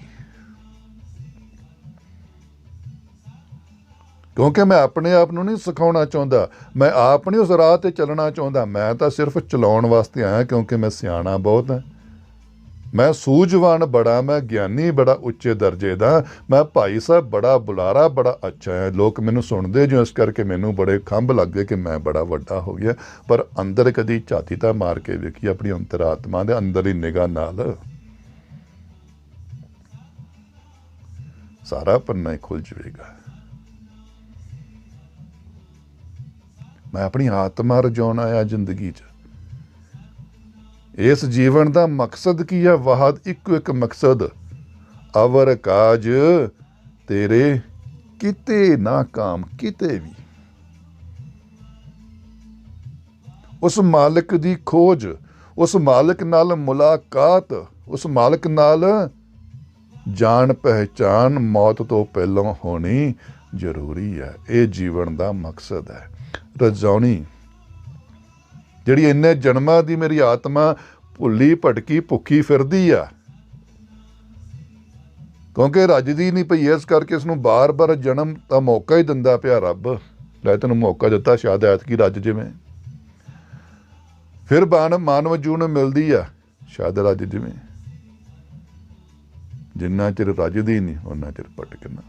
ਕਿਉਂਕਿ ਮੈਂ ਆਪਣੇ ਆਪ ਨੂੰ ਨਹੀਂ ਸਿਖਾਉਣਾ ਚਾਹੁੰਦਾ, ਮੈਂ ਆਪ ਨਹੀਂ ਉਸ ਰਾਹ 'ਤੇ ਚੱਲਣਾ ਚਾਹੁੰਦਾ। ਮੈਂ ਤਾਂ ਸਿਰਫ ਚਲਾਉਣ ਵਾਸਤੇ ਆਇਆ, ਕਿਉਂਕਿ ਮੈਂ ਸਿਆਣਾ ਬਹੁਤ ਹਾਂ, ਮੈਂ ਸੂਝਵਾਨ ਬੜਾ, ਮੈਂ ਗਿਆਨੀ ਬੜਾ ਉੱਚੇ ਦਰਜੇ ਦਾ, ਮੈਂ ਭਾਈ ਸਾਹਿਬ ਬੜਾ ਬੁਲਾਰਾ ਬੜਾ ਅੱਛਾ ਹੈ। ਲੋਕ ਮੈਨੂੰ ਸੁਣਦੇ ਜੋ, ਇਸ ਕਰਕੇ ਮੈਨੂੰ ਬੜੇ ਖੰਭ ਲੱਗ ਗਏ ਕਿ ਮੈਂ ਬੜਾ ਵੱਡਾ ਹੋ ਗਿਆ। ਪਰ ਅੰਦਰ ਕਦੀ ਝਾਤੀ ਤਾਂ ਮਾਰ ਕੇ ਵੇਖੀ ਆਪਣੀ ਅੰਤਰਾਤਮਾ ਦੇ ਅੰਦਰ ਹੀ ਨਿਗਾਹ ਨਾਲ, ਸਾਰਾ ਪੰਨਾ ਹੀ ਖੁੱਲ ਜਾਵੇਗਾ। ਮੈਂ ਆਪਣੀ ਆਤਮਾ ਰਜਾਉਣ ਆਇਆ ਜ਼ਿੰਦਗੀ 'ਚ। ਇਸ ਜੀਵਨ ਦਾ ਮਕਸਦ ਕੀ ਹੈ? ਵਾਹਦ ਇੱਕੋ ਇੱਕ ਮਕਸਦ, ਅਵਰ ਕਾਜ ਤੇਰੇ ਕਿਤੇ ਨਾ ਕਾਮ, ਕਿਤੇ ਵੀ। ਉਸ ਮਾਲਕ ਦੀ ਖੋਜ, ਉਸ ਮਾਲਕ ਨਾਲ ਮੁਲਾਕਾਤ, ਉਸ ਮਾਲਕ ਨਾਲ ਜਾਣ ਪਹਿਚਾਨ ਮੌਤ ਤੋਂ ਪਹਿਲਾਂ ਹੋਣੀ ਜ਼ਰੂਰੀ ਹੈ। ਇਹ ਜੀਵਨ ਦਾ ਮਕਸਦ ਹੈ, ਰਜਾਉਣੀ। ਜਿਹੜੀ ਇੰਨੇ ਜਨਮਾਂ ਦੀ ਮੇਰੀ ਆਤਮਾ ਭੁੱਲੀ ਭਟਕੀ ਭੁੱਖੀ ਫਿਰਦੀ ਆ, ਕਿਉਂਕਿ ਰੱਜਦੀ ਨਹੀਂ ਪਈ, ਇਸ ਕਰਕੇ ਇਸ ਨੂੰ ਬਾਰ-ਬਾਰ ਜਨਮ ਦਾ ਮੌਕਾ ਹੀ ਦਿੰਦਾ ਪਿਆ ਰੱਬ। ਲੈ ਤੈਨੂੰ ਮੌਕਾ ਦਿੱਤਾ, ਸ਼ਾਇਦ ਐਤਕੀ ਰੱਜ ਜਿਵੇਂ। ਫਿਰ ਮਾਨਵ ਜੂਨ ਮਿਲਦੀ ਆ, ਸ਼ਾਇਦ ਰੱਜ ਜਿਵੇਂ। ਜਿੰਨਾ ਚਿਰ ਰੱਜਦੀ ਨਹੀਂ ਉਹਨਾਂ ਚਿਰ ਭਟਕਣਾ।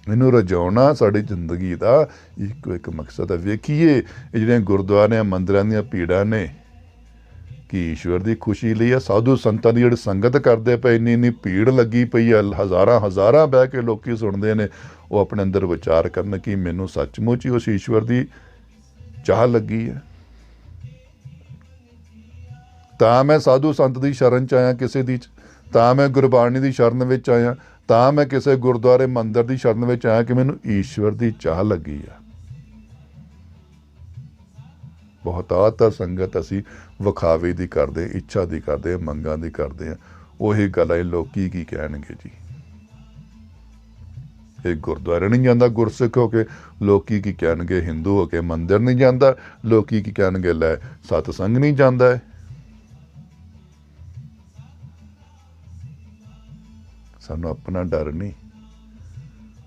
ਇਹਨੂੰ ਰਜਾਉਣਾ ਸਾਡੀ ਜ਼ਿੰਦਗੀ ਦਾ ਇੱਕੋ ਇੱਕ ਮਕਸਦ ਹੈ। ਵੇਖੀਏ ਇਹ ਜਿਹੜੀਆਂ ਗੁਰਦੁਆਰਿਆਂ ਮੰਦਿਰਾਂ ਦੀਆਂ ਭੀੜਾਂ ਨੇ, ਕਿ ਈਸ਼ਵਰ ਦੀ ਖੁਸ਼ੀ ਲਈ ਆ। ਸਾਧੂ ਸੰਤਾਂ ਦੀ ਜਿਹੜੀ ਸੰਗਤ ਕਰਦੇ ਪਏ, ਇੰਨੀ ਭੀੜ ਲੱਗੀ ਪਈ ਆ, ਹਜ਼ਾਰਾਂ ਬਹਿ ਕੇ ਲੋਕੀ ਸੁਣਦੇ ਨੇ। ਉਹ ਆਪਣੇ ਅੰਦਰ ਵਿਚਾਰ ਕਰਨ ਕਿ ਮੈਨੂੰ ਸੱਚਮੁੱਚ ਹੀ ਉਸ ਈਸ਼ਵਰ ਦੀ ਚਾਹ ਲੱਗੀ ਹੈ, ਤਾਂ ਮੈਂ ਸਾਧੂ ਸੰਤ ਦੀ ਸ਼ਰਨ 'ਚ ਆਇਆ, ਕਿਸੇ ਦੀ, ਤਾਂ ਮੈਂ ਗੁਰਬਾਣੀ ਦੀ ਸ਼ਰਨ ਵਿੱਚ ਆਇਆ, ਤਾਂ ਮੈਂ ਕਿਸੇ ਗੁਰਦੁਆਰੇ ਮੰਦਿਰ ਦੀ ਸ਼ਰਨ ਵਿੱਚ ਆਇਆ ਕਿ ਮੈਨੂੰ ਈਸ਼ਵਰ ਦੀ ਚਾਹ ਲੱਗੀ ਆ। ਬਹੁਤਾਤ ਸੰਗਤ ਅਸੀਂ ਵਿਖਾਵੇ ਦੀ ਕਰਦੇ, ਇੱਛਾ ਦੀ ਕਰਦੇ, ਮੰਗਾਂ ਦੀ ਕਰਦੇ ਹਾਂ। ਉਹੀ ਗੱਲ ਹੈ, ਲੋਕੀ ਕੀ ਕਹਿਣਗੇ ਜੀ। ਇਹ ਗੁਰਦੁਆਰੇ ਨਹੀਂ ਜਾਂਦਾ ਗੁਰਸਿੱਖ ਹੋ ਕੇ, ਲੋਕੀ ਕੀ ਕਹਿਣਗੇ ਹਿੰਦੂ ਹੋ ਕੇ ਮੰਦਿਰ ਨਹੀਂ ਜਾਂਦਾ, ਲੋਕੀ ਕੀ ਕਹਿਣਗੇ ਲੈ ਸਤਸੰਗ ਨਹੀਂ ਜਾਂਦਾ ਹੈ। ਸਾਨੂੰ ਆਪਣਾ ਡਰ ਨਹੀਂ।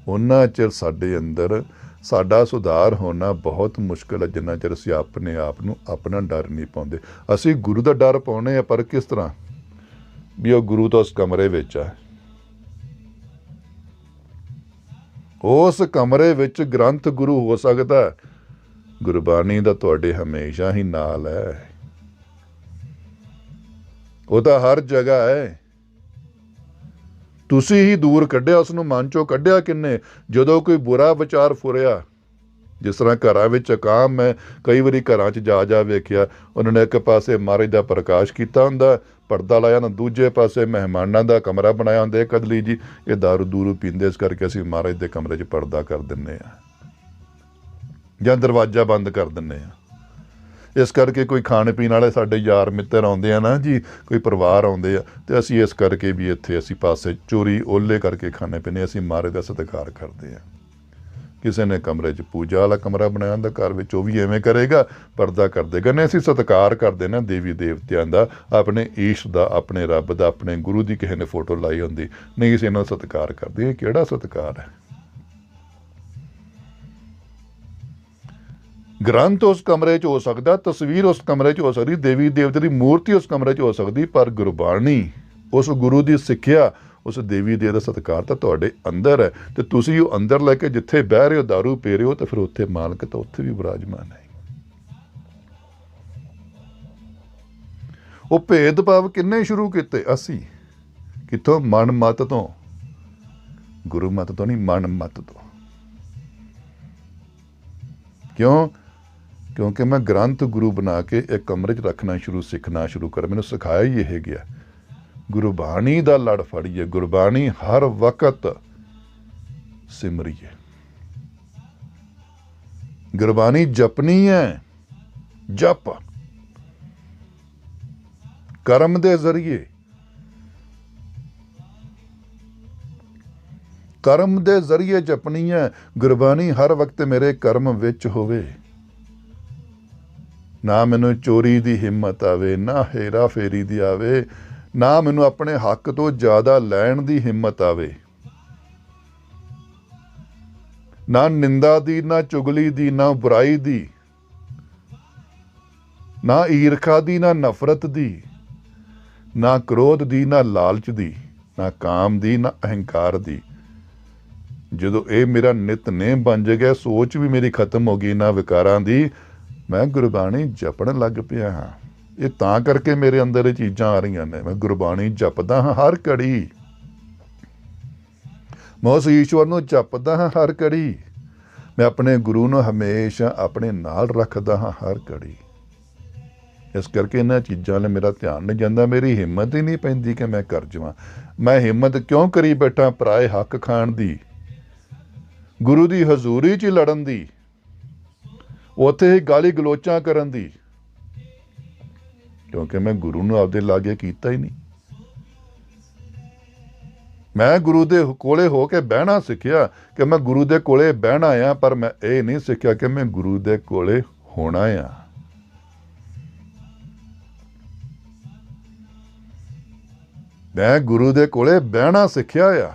ਉਹਨਾਂ ਚਿਰ ਸਾਡੇ ਅੰਦਰ ਸਾਡਾ ਸੁਧਾਰ ਹੋਣਾ ਬਹੁਤ ਮੁਸ਼ਕਿਲ ਹੈ ਜਿੰਨਾ ਚਿਰ ਅਸੀਂ ਆਪਣੇ ਆਪ ਨੂੰ ਆਪਣਾ ਡਰ ਨਹੀਂ ਪਾਉਂਦੇ। ਅਸੀਂ ਗੁਰੂ ਦਾ ਡਰ ਪਾਉਣੇ ਆ, ਪਰ ਕਿਸ ਤਰ੍ਹਾਂ ਵੀ ਉਹ ਗੁਰੂ ਤਾਂ ਉਸ ਕਮਰੇ ਵਿੱਚ ਆ, ਉਸ ਕਮਰੇ ਵਿੱਚ ਗ੍ਰੰਥ ਗੁਰੂ ਹੋ ਸਕਦਾ, ਗੁਰਬਾਣੀ ਦਾ ਤੁਹਾਡੇ ਹਮੇਸ਼ਾ ਹੀ ਨਾਲ ਹੈ, ਉਹ ਤਾਂ ਹਰ ਜਗ੍ਹਾ ਹੈ। ਤੁਸੀਂ ਹੀ ਦੂਰ ਕੱਢਿਆ ਉਸ ਨੂੰ, ਮਨ ਚੋਂ ਕੱਢਿਆ ਕਿੰਨੇ? ਜਦੋਂ ਕੋਈ ਬੁਰਾ ਵਿਚਾਰ ਫੁਰਿਆ, ਜਿਸ ਤਰ੍ਹਾਂ ਘਰਾਂ ਵਿੱਚ ਅਕਾਮ, ਮੈਂ ਕਈ ਵਾਰੀ ਘਰਾਂ 'ਚ ਜਾ ਵੇਖਿਆ, ਉਹਨਾਂ ਨੇ ਇੱਕ ਪਾਸੇ ਮਹਾਰਾਜ ਦਾ ਪ੍ਰਕਾਸ਼ ਕੀਤਾ ਹੁੰਦਾ, ਪਰਦਾ ਲਾਇਆ ਨਾ, ਦੂਜੇ ਪਾਸੇ ਮਹਿਮਾਨਾਂ ਦਾ ਕਮਰਾ ਬਣਾਇਆ ਹੁੰਦਾ। ਇਹ ਕਦਲੀ ਜੀ ਇਹ ਦਾਰੂ ਦੂਰੂ ਪੀਂਦੇ, ਇਸ ਕਰਕੇ ਅਸੀਂ ਮਹਾਰਾਜ ਦੇ ਕਮਰੇ 'ਚ ਪਰਦਾ ਕਰ ਦਿੰਦੇ ਹਾਂ ਜਾਂ ਦਰਵਾਜ਼ਾ ਬੰਦ ਕਰ ਦਿੰਦੇ ਹਾਂ। ਇਸ ਕਰਕੇ ਕੋਈ ਖਾਣ ਪੀਣ ਵਾਲੇ ਸਾਡੇ ਯਾਰ ਮਿੱਤਰ ਆਉਂਦੇ ਆ ਨਾ ਜੀ, ਕੋਈ ਪਰਿਵਾਰ ਆਉਂਦੇ ਆ, ਅਤੇ ਅਸੀਂ ਇਸ ਕਰਕੇ ਵੀ ਇੱਥੇ ਅਸੀਂ ਪਾਸੇ ਚੋਰੀ ਓਲੇ ਕਰਕੇ ਖਾਣੇ ਪੀਣੇ, ਅਸੀਂ ਮਹਾਰਾਜ ਦਾ ਸਤਿਕਾਰ ਕਰਦੇ ਹਾਂ। ਕਿਸੇ ਨੇ ਕਮਰੇ 'ਚ ਪੂਜਾ ਵਾਲਾ ਕਮਰਾ ਬਣਾਇਆ ਹੁੰਦਾ ਘਰ ਵਿੱਚ, ਉਹ ਵੀ ਐਵੇਂ ਕਰੇਗਾ, ਪਰਦਾ ਕਰ ਦੇਗਾ। ਨਹੀਂ, ਅਸੀਂ ਸਤਿਕਾਰ ਕਰਦੇ ਨਾ ਦੇਵੀ ਦੇਵਤਿਆਂ ਦਾ, ਆਪਣੇ ਈਸ਼ ਦਾ, ਆਪਣੇ ਰੱਬ ਦਾ, ਆਪਣੇ ਗੁਰੂ ਦੀ ਕਿਸੇ ਨੇ ਫੋਟੋ ਲਾਈ ਹੁੰਦੀ, ਨਹੀਂ ਅਸੀਂ ਇਹਨਾਂ ਦਾ ਸਤਿਕਾਰ ਕਰਦੇ। ਇਹ ਕਿਹੜਾ ਸਤਿਕਾਰ ਹੈ? ਗ੍ਰੰਥ ਉਸ ਕਮਰੇ 'ਚ ਹੋ ਸਕਦਾ, ਤਸਵੀਰ ਉਸ ਕਮਰੇ 'ਚ ਹੋ ਸਕਦੀ, ਦੇਵੀ ਦੇਵਤੇ ਦੀ ਮੂਰਤੀ ਉਸ ਕਮਰੇ 'ਚ ਹੋ ਸਕਦੀ, ਪਰ ਗੁਰਬਾਣੀ, ਉਸ ਗੁਰੂ ਦੀ ਸਿੱਖਿਆ, ਉਸ ਦੇਵੀ ਦੇਵ ਦਾ ਸਤਿਕਾਰ ਤਾਂ ਤੁਹਾਡੇ ਅੰਦਰ ਹੈ। ਅਤੇ ਤੁਸੀਂ ਉਹ ਅੰਦਰ ਲੈ ਕੇ ਜਿੱਥੇ ਬਹਿ ਰਹੇ ਹੋ, ਦਾਰੂ ਪੀ ਰਹੇ ਹੋ, ਤਾਂ ਫਿਰ ਉੱਥੇ ਮਾਲਕ ਤਾਂ ਉੱਥੇ ਵੀ ਵਿਰਾਜਮਾਨ ਹੈ। ਉਹ ਭੇਦਭਾਵ ਕਿੰਨੇ ਸ਼ੁਰੂ ਕੀਤੇ? ਅਸੀਂ। ਕਿੱਥੋਂ? ਮਨ ਮਤ ਤੋਂ, ਗੁਰੂ ਮਤ ਤੋਂ ਨਹੀਂ, ਮਨ ਮਤ ਤੋਂ। ਕਿਉਂ? ਕਿਉਂਕਿ ਮੈਂ ਗ੍ਰੰਥ ਗੁਰੂ ਬਣਾ ਕੇ ਇੱਕ ਕਮਰੇ 'ਚ ਰੱਖਣਾ ਸਿੱਖਣਾ ਸ਼ੁਰੂ ਕਰ, ਮੈਨੂੰ ਸਿਖਾਇਆ ਹੀ ਇਹ ਗਿਆ। ਗੁਰਬਾਣੀ ਦਾ ਲੜ ਫੜੀਏ, ਗੁਰਬਾਣੀ ਹਰ ਵਕਤ ਸਿਮਰੀਏ, ਗੁਰਬਾਣੀ ਜਪਣੀ ਹੈ। ਜਪ ਕਰਮ ਦੇ ਜ਼ਰੀਏ, ਕਰਮ ਦੇ ਜ਼ਰੀਏ ਜਪਣੀ ਹੈ ਗੁਰਬਾਣੀ। ਹਰ ਵਕਤ ਮੇਰੇ ਕਰਮ ਵਿੱਚ ਹੋਵੇ, ਨਾ ਮੈਨੂੰ ਚੋਰੀ ਦੀ ਹਿੰਮਤ ਆਵੇ, ਨਾ ਹੇਰਾ ਫੇਰੀ ਦੀ ਆਵੇ, ਨਾ ਮੈਨੂੰ ਆਪਣੇ ਹੱਕ ਤੋਂ ਜ਼ਿਆਦਾ ਲੈਣ ਦੀ ਹਿੰਮਤ ਆਵੇ, ਨਾ ਨਿੰਦਾ ਦੀ, ਨਾ ਚੁਗਲੀ ਦੀ, ਨਾ ਬੁਰਾਈ ਦੀ, ਨਾ ਈਰਖਾ ਦੀ, ਨਾ ਨਫ਼ਰਤ ਦੀ, ਨਾ ਕ੍ਰੋਧ ਦੀ, ਨਾ ਲਾਲਚ ਦੀ, ਨਾ ਕਾਮ ਦੀ, ਨਾ ਅਹੰਕਾਰ ਦੀ। ਜਦੋਂ ਇਹ ਮੇਰਾ ਨਿਤਨੇਮ ਬਣ ਗਿਆ, ਸੋਚ ਵੀ ਮੇਰੀ ਖਤਮ ਹੋ ਗਈ ਨਾ ਵਿਕਾਰਾਂ ਦੀ, ਮੈਂ ਗੁਰਬਾਣੀ ਜਪਣ ਲੱਗ ਪਿਆ ਹਾਂ। ਇਹ ਤਾਂ ਕਰਕੇ ਮੇਰੇ ਅੰਦਰ ਇਹ ਚੀਜ਼ਾਂ ਆ ਰਹੀਆਂ ਨੇ। ਮੈਂ ਗੁਰਬਾਣੀ ਜਪਦਾ ਹਾਂ ਹਰ ਘੜੀ, ਮੈਂ ਉਸ ਈਸ਼ਵਰ ਨੂੰ ਜਪਦਾ ਹਾਂ ਹਰ ਘੜੀ, ਮੈਂ ਆਪਣੇ ਗੁਰੂ ਨੂੰ ਹਮੇਸ਼ਾ ਆਪਣੇ ਨਾਲ ਰੱਖਦਾ ਹਾਂ ਹਰ ਘੜੀ। ਇਸ ਕਰਕੇ ਇਹਨਾਂ ਚੀਜ਼ਾਂ ਨਾਲ ਮੇਰਾ ਧਿਆਨ ਨਹੀਂ ਜਾਂਦਾ, ਮੇਰੀ ਹਿੰਮਤ ਹੀ ਨਹੀਂ ਪੈਂਦੀ ਕਿ ਮੈਂ ਕਰ ਜਾਵਾਂ। ਮੈਂ ਹਿੰਮਤ ਕਿਉਂ ਕਰੀ ਬੈਠਾ ਪਰਾਏ ਹੱਕ ਖਾਣ ਦੀ, ਗੁਰੂ ਦੀ ਹਜ਼ੂਰੀ 'ਚ ਹੀ ਲੜਨ ਦੀ, ਉੱਥੇ ਹੀ ਗਾਲੀ ਗਲੋਚਾਂ ਕਰਨ ਦੀ, ਕਿਉਂਕਿ ਮੈਂ ਗੁਰੂ ਨੂੰ ਆਪਦੇ ਲਾਗੇ ਕੀਤਾ ਹੀ ਨਹੀਂ। ਮੈਂ ਗੁਰੂ ਦੇ ਕੋਲੇ ਹੋ ਕੇ ਬਹਿਣਾ ਸਿੱਖਿਆ ਕਿ ਮੈਂ ਗੁਰੂ ਦੇ ਕੋਲੇ ਬਹਿਣਾ ਆ, ਪਰ ਮੈਂ ਇਹ ਨਹੀਂ ਸਿੱਖਿਆ ਕਿ ਮੈਂ ਗੁਰੂ ਦੇ ਕੋਲੇ ਹੋਣਾ ਆ। ਮੈਂ ਗੁਰੂ ਦੇ ਕੋਲੇ ਬਹਿਣਾ ਸਿੱਖਿਆ ਆ,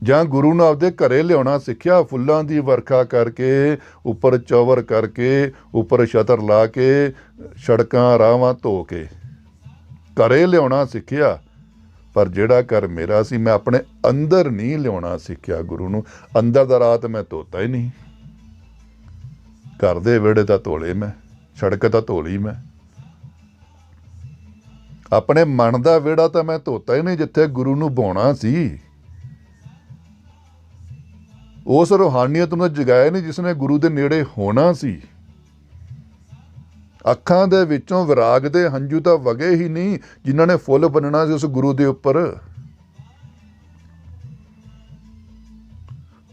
ਜਾਂ ਗੁਰੂ ਨੂੰ ਆਪਦੇ ਘਰੇ ਲਿਆਉਣਾ ਸਿੱਖਿਆ, ਫੁੱਲਾਂ ਦੀ ਵਰਖਾ ਕਰਕੇ, ਉੱਪਰ ਚੌਵਰ ਕਰਕੇ, ਉੱਪਰ ਛਤਰ ਲਾ ਕੇ, ਸੜਕਾਂ ਰਾਹਾਂ ਧੋ ਕੇ ਘਰੇ ਲਿਆਉਣਾ ਸਿੱਖਿਆ। ਪਰ ਜਿਹੜਾ ਘਰ ਮੇਰਾ ਸੀ, ਮੈਂ ਆਪਣੇ ਅੰਦਰ ਨਹੀਂ ਲਿਆਉਣਾ ਸਿੱਖਿਆ ਗੁਰੂ ਨੂੰ। ਅੰਦਰ ਦਾ ਰਾਤ ਮੈਂ ਧੋਤਾ ਹੀ ਨਹੀਂ, ਘਰ ਦੇ ਵਿਹੜੇ ਤਾਂ ਧੋਲੇ ਮੈਂ, ਸੜਕ ਤਾਂ ਧੋਲੀ ਮੈਂ, ਆਪਣੇ ਮਨ ਦਾ ਵਿਹੜਾ ਤਾਂ ਮੈਂ ਧੋਤਾ ਹੀ ਨਹੀਂ, ਜਿੱਥੇ ਗੁਰੂ ਨੂੰ ਬਾਉਣਾ ਸੀ। ਉਸ ਰੂਹਾਨੀਅਤ ਨੂੰ ਜਗਾਇਆ ਨਹੀਂ ਜਿਸਨੇ ਗੁਰੂ ਦੇ ਨੇੜੇ ਹੋਣਾ ਸੀ। ਅੱਖਾਂ ਦੇ ਵਿੱਚੋਂ ਵਿਰਾਗ ਦੇ ਹੰਝੂ ਤਾਂ ਵਗੇ ਹੀ ਨਹੀਂ, ਜਿਨ੍ਹਾਂ ਨੇ ਫੁੱਲ ਬੰਨਣਾ ਸੀ ਉਸ ਗੁਰੂ ਦੇ ਉੱਪਰ।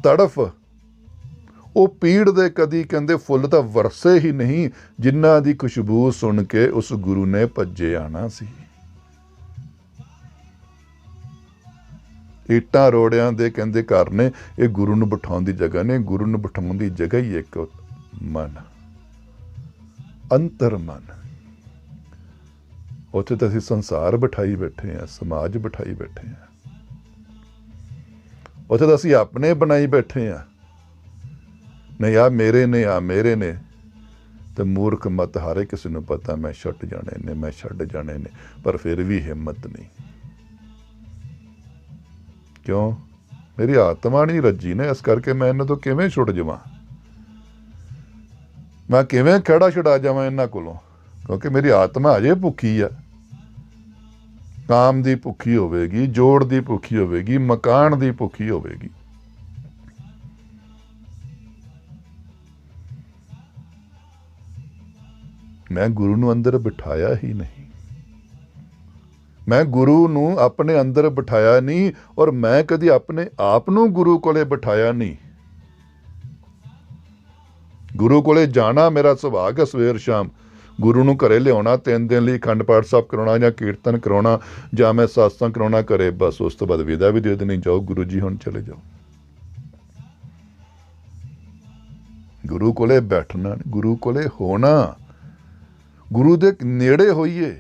ਤੜਫ ਉਹ ਪੀੜ ਦੇ ਕਦੀ ਕਹਿੰਦੇ ਫੁੱਲ ਤਾਂ ਵਰਸੇ ਹੀ ਨਹੀਂ, ਜਿਨ੍ਹਾਂ ਦੀ ਖੁਸ਼ਬੂ ਸੁਣ ਕੇ ਉਸ ਗੁਰੂ ਨੇ ਭੱਜੇ ਆਣਾ ਸੀ। ਇੱਟਾਂ ਰੋੜਿਆਂ ਦੇ ਕਹਿੰਦੇ ਘਰ ਨੇ, ਇਹ ਗੁਰੂ ਨੂੰ ਬਿਠਾਉਣ ਦੀ ਜਗ੍ਹਾ ਨੇ। ਗੁਰੂ ਨੂੰ ਬਿਠਾਉਣ ਦੀ ਜਗ੍ਹਾ ਹੀ ਇੱਕ ਮਨ, ਅੰਤਰ ਮਨ। ਉੱਥੇ ਤਾਂ ਅਸੀਂ ਸੰਸਾਰ ਬਿਠਾਈ ਬੈਠੇ ਹਾਂ, ਸਮਾਜ ਬਿਠਾਈ ਬੈਠੇ ਹਾਂ। ਉੱਥੇ ਤਾਂ ਅਸੀਂ ਆਪਣੇ ਬਣਾਈ ਬੈਠੇ ਹਾਂ, ਨਹੀਂ ਆ ਮੇਰੇ ਨੇ, ਆ ਮੇਰੇ ਨੇ। ਤੇ ਮੂਰਖ ਮਤ ਹਾਰੇ, ਕਿਸੇ ਨੂੰ ਪਤਾ ਮੈਂ ਛੱਡ ਜਾਣੇ ਨੇ, ਮੈਂ ਛੱਡ ਜਾਣੇ ਨੇ, ਪਰ ਫਿਰ ਵੀ ਹਿੰਮਤ ਨਹੀਂ। ਕਿਉਂ? ਮੇਰੀ ਆਤਮਾ ਨਹੀਂ ਰੱਜੀ ਨੇ, ਇਸ ਕਰਕੇ ਮੈਂ ਇਹਨਾਂ ਤੋਂ ਕਿਵੇਂ ਛੁੱਟ ਜਾਵਾਂ? ਮੈਂ ਕਿਵੇਂ ਖੜਾ ਛੁਡਾ ਜਾਵਾਂ ਇਹਨਾਂ ਕੋਲੋਂ? ਕਿਉਂਕਿ ਮੇਰੀ ਆਤਮਾ ਅਜੇ ਭੁੱਖੀ ਆ। ਕਾਮ ਦੀ ਭੁੱਖੀ ਹੋਵੇਗੀ, ਜੋੜ ਦੀ ਭੁੱਖੀ ਹੋਵੇਗੀ, ਮਕਾਨ ਦੀ ਭੁੱਖੀ ਹੋਵੇਗੀ। ਮੈਂ ਗੁਰੂ ਨੂੰ ਅੰਦਰ ਬਿਠਾਇਆ ਹੀ ਨਹੀਂ। ਮੈਂ ਗੁਰੂ ਨੂੰ ਆਪਣੇ ਅੰਦਰ ਬਿਠਾਇਆ ਨਹੀਂ, ਔਰ ਮੈਂ ਕਦੀ ਆਪਣੇ ਆਪ ਨੂੰ ਗੁਰੂ ਕੋਲੇ ਬਿਠਾਇਆ ਨਹੀਂ। ਗੁਰੂ ਕੋਲੇ ਜਾਣਾ ਮੇਰਾ ਸੁਭਾਗ ਹੈ। ਸਵੇਰ ਸ਼ਾਮ ਗੁਰੂ ਨੂੰ ਘਰੇ ਲਿਆਉਣਾ, 3 ਦਿਨ ਲਈ ਅਖੰਡ ਪਾਠ ਸਾਹਿਬ ਕਰਾਉਣਾ, ਜਾਂ ਕੀਰਤਨ ਕਰਾਉਣਾ, ਜਾਂ ਮੈਂ ਸਤਸੰਗ ਕਰਾਉਣਾ ਘਰੇ, ਬਸ। ਉਸ ਤੋਂ ਬਾਅਦ ਵਿਦਾ ਵੀ ਦੇ ਦੇਣੀ, ਜਾਓ ਗੁਰੂ ਜੀ ਹੁਣ ਚਲੇ ਜਾਓ। ਗੁਰੂ ਕੋਲੇ ਬੈਠਣਾ, ਗੁਰੂ ਕੋਲੇ ਹੋਣਾ, ਗੁਰੂ ਦੇ ਨੇੜੇ ਹੋਈਏ।